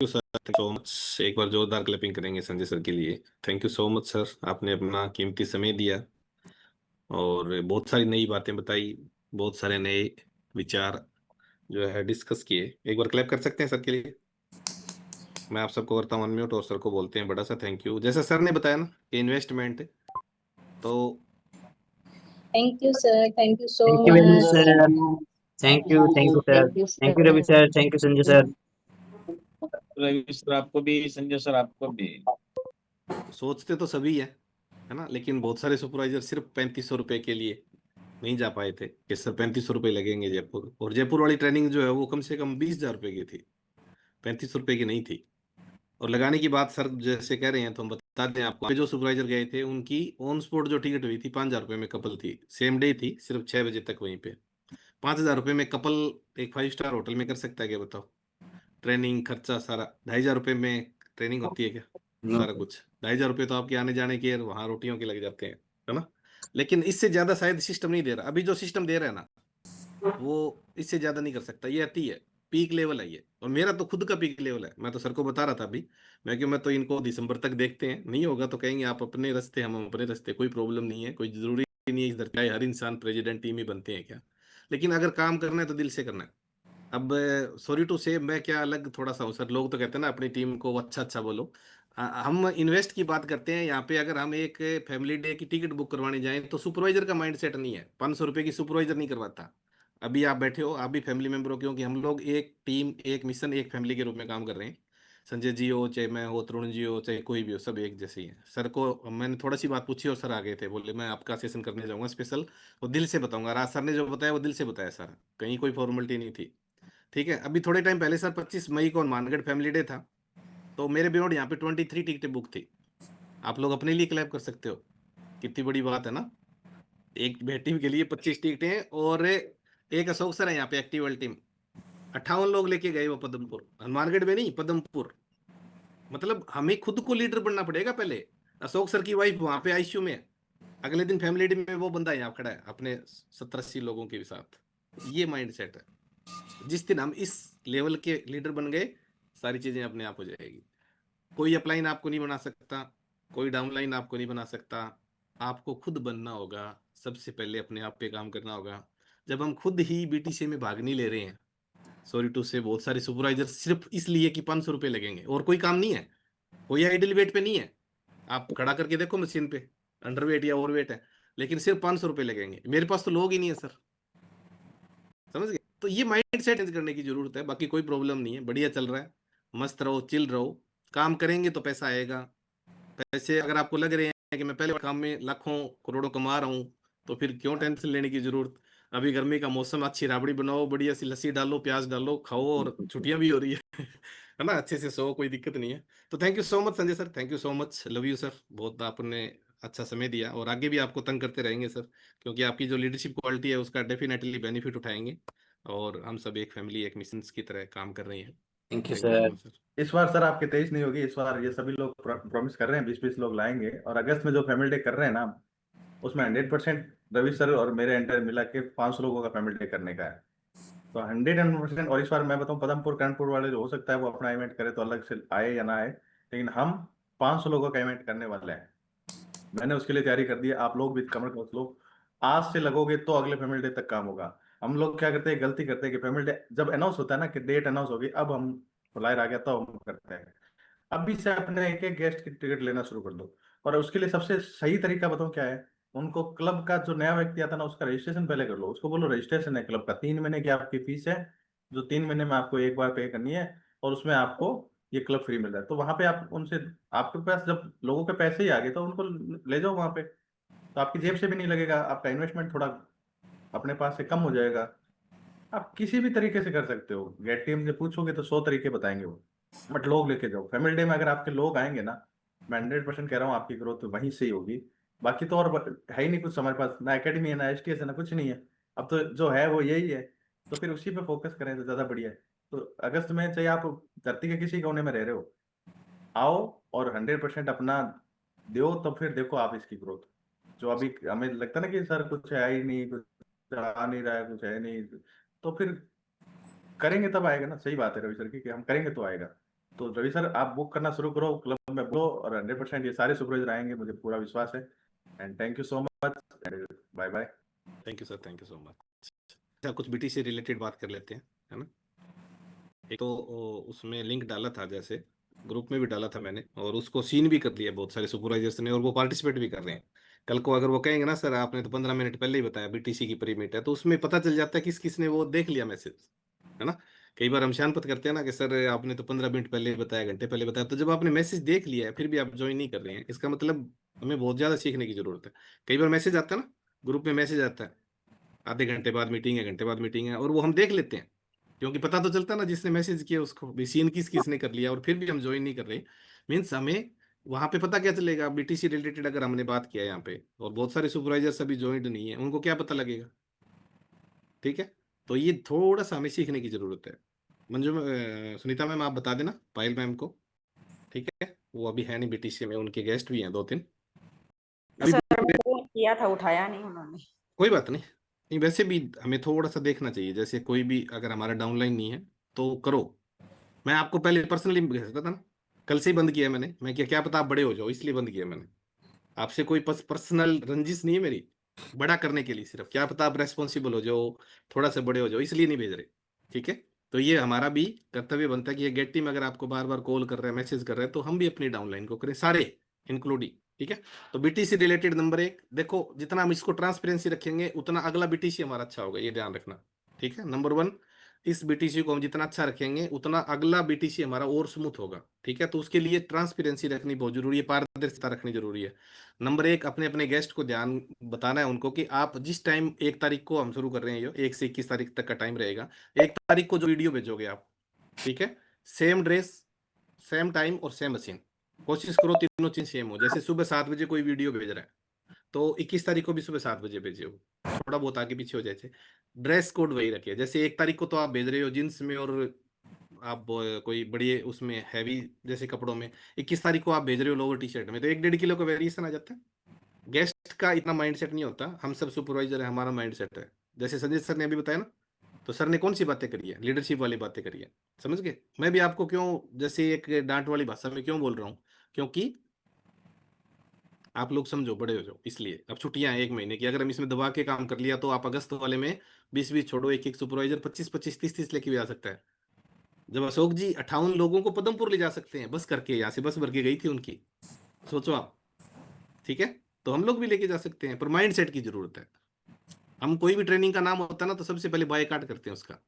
you sir, thank so much. एक बार जोरदार क्लैपिंग करेंगे संजय सर के लिए। Thank you so much sir, आपने अपना कीमती समय दिया और बहुत सारी नई बातें बताई, बहुत सारे नए विचार जो है डिस्कस किए। एक बार क्लैप कर सकते हैं सर के लिए। मैं आप सबको करता हूँ अनम्यूट और सर को बोलते हैं बड़ा सा थैंक यू। जैसा सर ने बताया ना कि इन्वेस्टमेंट, तो Thank you, sir. Thank you so Thank you very much, much. sir. Thank you, sir. Thank you, Ravi sir. Thank you, Sanjay sir. Ravi sir आपको भी, संजय सर आपको भी। सोचते तो सभी है ना, लेकिन बहुत सारे सुपरवाइजर सिर्फ 3500 रुपए के लिए नहीं जा पाए थे कि सर 3500 रुपये लगेंगे जयपुर। और जयपुर वाली ट्रेनिंग जो है वो कम से कम 20,000 रुपए की थी, 3500 रुपये की नहीं थी। और लगाने की बात सर जैसे कह रहे हैं तो हम बता दें आपको, जो सुपरवाइजर गए थे उनकी ऑन स्पॉट जो टिकट हुई थी 5,000 रुपये में कपल थी, सेम डे थी, सिर्फ 6 बजे तक वहीं पे। 5,000 रुपये में कपल एक 5 स्टार होटल में कर सकता है क्या बताओ? ट्रेनिंग खर्चा सारा 2,500 रुपये में ट्रेनिंग होती है क्या? No. सारा कुछ 2,500 रुपये तो आपके आने जाने के और वहां रोटियों के लग जाते हैं, है ना। लेकिन इससे ज्यादा शायद सिस्टम नहीं दे रहा। अभी जो सिस्टम दे रहा है ना, वो इससे ज्यादा नहीं कर सकता। ये अति है, पीक लेवल है ये। और मेरा तो खुद का पीक लेवल है। मैं तो सर को बता रहा था अभी, मैं तो इनको दिसंबर तक देखते हैं, नहीं होगा तो कहेंगे आप अपने रास्ते हम अपने रास्ते, कोई प्रॉब्लम नहीं है, कोई जरूरी नहीं है इधर क्या है, हर इंसान प्रेसिडेंट टीम ही बनते हैं क्या। लेकिन अगर काम करना है तो दिल से करना है। अब सॉरी टू से मैं क्या अलग थोड़ा सा हूँ सर, लोग तो कहते हैं ना अपनी टीम को अच्छा अच्छा बोलो। हम इन्वेस्ट की बात करते हैं यहाँ पे। अगर हम एक फैमिली डे की टिकट बुक करवाने जाएं तो सुपरवाइजर का माइंड सेट नहीं है, 500 रुपये की सुपरवाइजर नहीं करवाता। अभी आप बैठे हो, आप भी फैमिली मेंबर हो, क्योंकि हम लोग एक टीम, एक मिशन, एक फैमिली के रूप में काम कर रहे हैं। संजय जी हो, चाहे मैं हो, तरुण जी हो, चाहे कोई भी हो, सब एक जैसे ही है। सर को मैंने थोड़ा सी बात पूछी और सर आ गए थे, बोले मैं आपका सेशन करने जाऊंगा स्पेशल, वो दिल से बताऊंगा। राज सर ने जो बताया वो दिल से बताया सर, कहीं कोई फॉर्मेलिटी नहीं थी। ठीक है, अभी थोड़े टाइम पहले सर 25 मई को हनुमानगढ़ फैमिली डे था, तो मेरे बियॉन्ड यहाँ पे 23 टिकटें बुक थी। आप लोग अपने लिए क्लैप कर सकते हो, कितनी बड़ी बात है ना। एक टीम के लिए 25 टिकटें। और एक अशोक सर है यहाँ पे एक्टिव वाली टीम, 58 लोग लेके गए वो पद्मपुर, हनुमानगढ़ में नहीं, पद्मपुर। मतलब हमें खुद को लीडर बनना पड़ेगा पहले। अशोक सर की वाइफ वहां पे आईसीयू में है, अगले दिन फैमिली डे में वो बंदा यहाँ खड़ा है अपने 70-80 लोगों के साथ। ये माइंड सेट है। जिस दिन हम इस लेवल के लीडर बन गए, सारी चीजें अपने आप हो जाएगी। कोई अपलाइन आपको नहीं बना सकता, कोई डाउनलाइन आपको नहीं बना सकता। आपको खुद बनना होगा। सबसे पहले अपने आप पे काम करना होगा। जब हम खुद ही बीटीसी में भाग नहीं ले रहे हैं, सॉरी टू से बहुत सारे सुपरवाइजर सिर्फ इसलिए कि 500 रुपये लगेंगे और कोई काम नहीं है, कोई आइडल वेट पे नहीं है। आप खड़ा करके देखो मशीन पे, अंडरवेट या ओवरवेट है, लेकिन सिर्फ 500 रुपये लगेंगे। मेरे पास तो लोग ही नहीं है सर, समझ गए। तो ये माइंड सेट चेंज करने की जरूरत है। बाकी कोई प्रॉब्लम नहीं है, बढ़िया चल रहा है। मस्त रहो, चिल रहो। काम करेंगे तो पैसा आएगा। पैसे अगर आपको लग रहे हैं कि मैं पहले काम में लाखों करोड़ों कमा रहा हूँ, तो फिर क्यों टेंशन लेने की जरूरत। अभी गर्मी का मौसम, अच्छी राबड़ी बनाओ, बढ़िया सी लस्सी डालो, प्याज डालो, खाओ, और छुट्टियां भी हो रही है है ना, अच्छे से सो, कोई दिक्कत नहीं है। तो thank you so much Sanjay sir, thank you so much, love you sir. बहुत आपने अच्छा समय दिया और आगे भी आपको तंग करते रहेंगे सर, क्योंकि आपकी जो लीडरशिप क्वालिटी है उसका डेफिनेटली बेनिफिट उठाएंगे। और हम सब एक फैमिली, एक मिशन की तरह काम कर रहे हैं। Thank you, thank you so sir. Much sir. इस बार सर आपके 23 नहीं होगी, इस बार ये सभी लोग प्रॉमिस कर रहे हैं 20-20 लोग लाएंगे। और अगस्त में जो फैमिली डे कर रहे हैं ना, उसमें 100% रवि सर और मेरे एंटर मिला के 500 लोगों का फैमिली डे करने का है। तो 100% और इस बार मैं बताऊं, पदमपुर कानपुर वाले जो हो सकता है वो अपना इवेंट करे तो अलग से आए या ना आए, लेकिन हम 500 लोगों का इवेंट करने वाले हैं। मैंने उसके लिए तैयारी कर दी है, आप लोग भी कमर कस लो। आज से लगोगे तो अगले फैमिली डे तक काम होगा। हम लोग क्या करते हैं, गलती करते हैं कि फैमिली डे जब अनाउंस होता है ना कि डेट अनाउंस होगी, अब हम फ्लायर आ गया तो हम करते हैं। अभी से अपने एक एक गेस्ट की टिकट लेना शुरू कर दो। और उसके लिए सबसे सही तरीका बताऊं क्या है, उनको क्लब का जो नया व्यक्ति आता है ना, उसका रजिस्ट्रेशन पहले कर लो। उसको बोलो रजिस्ट्रेशन है क्लब का, 3 महीने की आपकी फीस है, जो 3 महीने में आपको एक बार पे करनी है, और उसमें आपको ये क्लब फ्री मिल रहा है। तो वहां पे आप उनसे, आपके पास जब लोगों के पैसे ही आ गए तो उनको ले जाओ वहां पे। तो आपकी जेब से भी नहीं लगेगा, आपका इन्वेस्टमेंट थोड़ा अपने पास से कम हो जाएगा। आप किसी भी तरीके से कर सकते हो, गेट टीम से पूछोगे तो 100 तरीके बताएंगे वो। बट लोग लेके जाओ फैमिली डे में, अगर आपके लोग आएंगे ना, मैं 100% कह रहा हूँ आपकी ग्रोथ वहीं से ही होगी। बाकी तो और है ही नहीं कुछ हमारे पास, ना एकेडमी है ना एसटीएस है ना कुछ नहीं है। अब तो जो है वो यही है, तो फिर उसी पे फोकस करें तो ज्यादा बढ़िया है। तो अगस्त में चाहे आप धरती के किसी कोने में रह रहे हो, आओ और 100% अपना दो, तो फिर देखो आप इसकी ग्रोथ। जो अभी हमें लगता है ना कि सर कुछ है ही नहीं, कुछ आ नहीं रहा है, कुछ है नहीं, तो फिर करेंगे तब आएगा ना। सही बात है रवि सर की कि हम करेंगे तो आएगा। तो रवि सर आप बुक करना शुरू करो, क्लब में बोलो, और 100% ये सारे सुपरवाइजर आएंगे, मुझे पूरा विश्वास है। And thank you so much, bye bye. Thank you sir, thank you so much. अच्छा, कुछ बीटी से रिलेटेड बात कर लेते हैं, है ना। एक तो उसमें लिंक डाला था, जैसे ग्रुप में भी डाला था मैंने, और उसको सीन भी कर लिया बहुत सारे सुपरवाइजर्स ने, और वो पार्टिसिपेट भी कर रहे हैं। कल को अगर वो कहेंगे ना सर आपने तो 15 मिनट पहले ही बताया बीटीसी की प्री मीट है, तो उसमें पता चल जाता है किस किस ने वो देख लिया मैसेज, है ना। कई बार हम शानपत करते हैं ना कि सर आपने तो 15 मिनट पहले बताया, घंटे पहले बताया, तो जब आपने मैसेज देख लिया है फिर भी आप ज्वाइन नहीं कर रहे हैं, इसका मतलब हमें बहुत ज्यादा सीखने की जरूरत है। कई बार मैसेज आता है ना, ग्रुप में मैसेज आता है, आधे घंटे बाद मीटिंग है, घंटे बाद मीटिंग है, और वो हम देख लेते हैं, क्योंकि पता तो चलता है ना जिसने मैसेज किया उसको भी सीन किस किसने कर लिया, और फिर भी हम ज्वाइन नहीं कर रहे। मीन्स हमें वहां पे पता क्या चलेगा, बीटीसी रिलेटेड अगर हमने बात किया है यहाँ पे और बहुत सारे सुपरवाइजर्स अभी ज्वाइंट नहीं है, उनको क्या पता लगेगा। ठीक है, तो ये थोड़ा सा हमें सीखने की जरूरत है। सुनीता मैम आप बता देना पायल मैम को, ठीक है, वो अभी है नहीं बीटीसी में, उनके गेस्ट भी हैं 2-3 अभी। सर फोन किया था, उठाया नहीं उन्होंने। कोई बात नहीं, नहीं वैसे भी हमें थोड़ा सा देखना चाहिए, जैसे कोई भी अगर हमारा डाउनलाइन नहीं है तो करो। मैं आपको पहले पर्सनली भेजता था ना, कल से ही बंद किया है मैंने, मैं क्या क्या पता आप बड़े हो जाओ इसलिए बंद किया मैंने। आपसे कोई पर्सनल रंजिश नहीं है मेरी, बड़ा करने के लिए सिर्फ, क्या पता आप रेस्पॉन्सिबल हो जाओ, थोड़ा सा बड़े हो जाओ, इसलिए नहीं भेज रहे। ठीक है, तो ये हमारा भी कर्तव्य बनता है कि ये गेट टीम अगर आपको बार बार कॉल कर रहा है, मैसेज कर रहा है, तो हम भी अपनी डाउनलाइन को करें सारे, इंक्लूडिंग। ठीक है, तो बीटीसी रिलेटेड नंबर 1 देखो, जितना हम इसको ट्रांसपेरेंसी रखेंगे उतना अगला बीटीसी हमारा अच्छा होगा, ये ध्यान रखना। ठीक है, नंबर 1, इस बीटीसी को हम जितना अच्छा रखेंगे उतना अगला बीटीसी हमारा और स्मूथ होगा। ठीक है, तो उसके लिए ट्रांसपेरेंसी रखनी बहुत जरूरी है, पारदर्शिता रखनी जरूरी है। नंबर 1, अपने अपने गेस्ट को ध्यान बताना है उनको कि आप जिस टाइम 1 तारीख को हम शुरू कर रहे हैं, ये 1 से 21 तारीख तक का टाइम रहेगा, 1 तारीख को जो वीडियो भेजोगे आप, ठीक है, सेम ड्रेस, सेम टाइम और सेम मशीन, कोशिश करो तीनों चीज सेम हो। जैसे सुबह 7 बजे कोई वीडियो भेज रहा है तो 21 तारीख को भी सुबह 7 बजे भेजे हो, थोड़ा बहुत आगे पीछे हो जाए। ड्रेस कोड वही रखिए, जैसे 1 तारीख को तो आप भेज रहे हो जींस में और आप कोई बड़ी उसमें हैवी जैसे कपड़ों में, 21 तारीख को आप भेज रहे हो लोअर टी शर्ट में, तो 1-1.5 किलो का वेरिएशन आ जाता है। गेस्ट का इतना माइंडसेट नहीं होता, हम सब सुपरवाइजर है, हमारा माइंडसेट है। जैसे संजय सर ने अभी बताया ना, तो सर ने कौन सी बातें करी है, लीडरशिप वाली बातें करी है, समझ गए। मैं भी आपको क्यों जैसे एक डांट वाली भाषा में क्यों बोल रहा हूँ, क्योंकि आप लोग समझो बड़े हो जाओ, इसलिए अब छुट्टियां हैं 1 महीने की, अगर हम इसमें दबा के काम कर लिया तो आप अगस्त वाले में 20-20 छोड़ो, एक एक सुपरवाइजर 25-25 30-30 लेके भी आ सकता है। जब अशोक जी 58 लोगों को पदमपुर ले जा सकते हैं बस करके, यहाँ से बस भर के गई थी उनकी, सोचो आप। ठीक है, तो हम लोग भी लेके जा सकते हैं, पर माइंड सेट की जरूरत है। हम कोई भी ट्रेनिंग का नाम होता है ना तो सबसे पहले बायकॉट करते हैं उसका,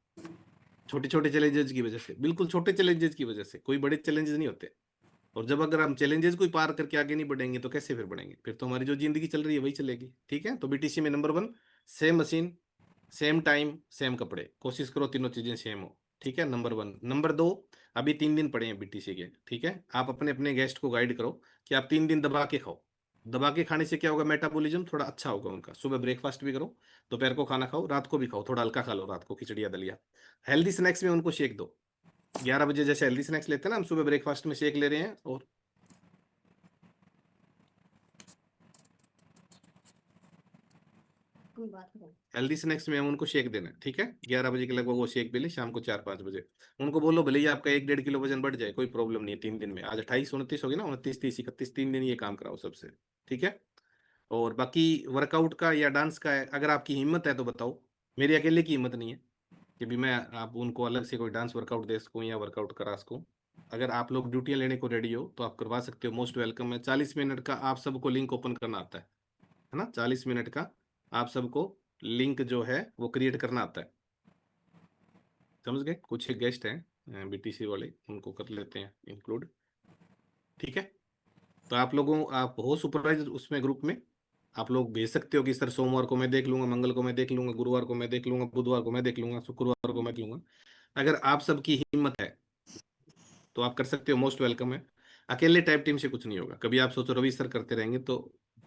छोटे छोटे चैलेंजेस की वजह से, बिल्कुल छोटे चैलेंजेस की वजह से, कोई बड़े चैलेंजेस नहीं होते। और जब अगर हम चैलेंजेस को पार करके आगे नहीं बढ़ेंगे तो कैसे फिर बढ़ेंगे, फिर तो हमारी जो जिंदगी चल रही है वही चलेगी। ठीक है, तो बीटीसी में number 1, same machine, same time, same कपड़े, कोशिश करो तीनों चीजें सेम हो। ठीक है, नंबर 1। नंबर 2, अभी 3 दिन पड़े हैं बीटीसी के, ठीक है, आप अपने अपने गेस्ट को गाइड करो कि आप 3 दिन दबा के खाओ। दबा के खाने से क्या होगा, मेटाबॉलिज्म थोड़ा अच्छा होगा उनका, सुबह ब्रेकफास्ट भी करो, दोपहर को खाना खाओ, रात को भी खाओ, थोड़ा हल्का खा लो, रात को खिचड़िया दलिया। हेल्दी स्नैक्स में उनको शेक दो, 11 बजे जैसे हेल्दी स्नैक्स लेते हैं ना हम, सुबह ब्रेकफास्ट में शेक ले रहे हैं। और हेल्दी स्नैक्स में हम उनको शेक देना है, ठीक है। 11 बजे के लगभग वो शेक पी ले, शाम को 4-5 बजे। उनको बोलो भले ही आपका 1-1.5 किलो वजन बढ़ जाए, कोई प्रॉब्लम नहीं है 3 दिन में। आज 28-29 होगी ना, 29-30-31, 3 दिन ये काम कराओ सबसे, ठीक है। और बाकी वर्कआउट का या डांस का है, अगर आपकी हिम्मत है तो बताओ। मेरी अकेले की हिम्मत नहीं है कि भी मैं आप उनको अलग से कोई डांस वर्कआउट दे सकूँ या वर्कआउट करा सकूँ। अगर आप लोग ड्यूटियाँ लेने को रेडी हो तो आप करवा सकते हो, मोस्ट वेलकम है। 40 मिनट का आप सबको लिंक ओपन करना आता है ना। 40 मिनट का आप सबको लिंक जो है वो क्रिएट करना आता है, समझ गए। कुछ गेस्ट हैं बीटीसी वाले, उनको कर लेते हैं इंक्लूड, ठीक है। तो आप हो सुपरवाइजर उसमें, ग्रुप में आप लोग भेज सकते हो कि सर सोमवार को मैं देख लूंगा, मंगल को मैं देख लूंगा, गुरुवार को मैं देख लूंगा, बुधवार को मैं देख लूंगा, शुक्रवार को मैं देख लूंगा। अगर आप सबकी हिम्मत है तो आप कर सकते हो, मोस्ट वेलकम है। अकेले टाइप टीम से कुछ नहीं होगा। कभी आप सोचो रवि सर करते रहेंगे तो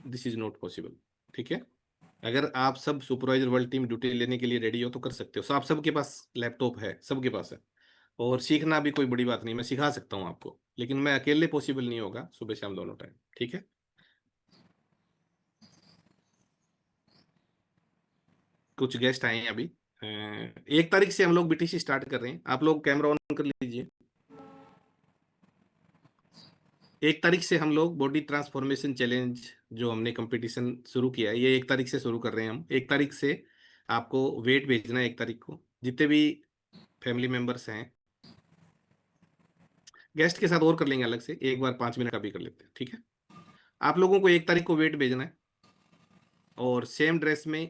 दिस इज नॉट पॉसिबल, ठीक है। अगर आप सब सुपरवाइजर वर्ल्ड टीम ड्यूटी लेने के लिए रेडी हो तो कर सकते हो। आप सबके पास लैपटॉप है, सबके पास है। और सीखना भी कोई बड़ी बात नहीं, मैं सिखा सकता हूँ आपको, लेकिन मैं अकेले पॉसिबल नहीं होगा, सुबह शाम दोनों टाइम, ठीक है। कुछ गेस्ट आए हैं अभी। 1 तारीख से हम लोग बीटीसी स्टार्ट कर रहे हैं। आप लोग कैमरा ऑन कर लीजिए। 1 तारीख से हम लोग बॉडी ट्रांसफॉर्मेशन चैलेंज जो हमने कंपटीशन शुरू किया है, ये 1 तारीख से शुरू कर रहे हैं हम। 1 तारीख से आपको वेट भेजना है। 1 तारीख को जितने भी फैमिली मेंबर्स हैं, गेस्ट के साथ और कर लेंगे अलग से, एक बार 5 मिनट का भी कर लेते हैं, ठीक है। आप लोगों को 1 तारीख को वेट भेजना है और सेम ड्रेस में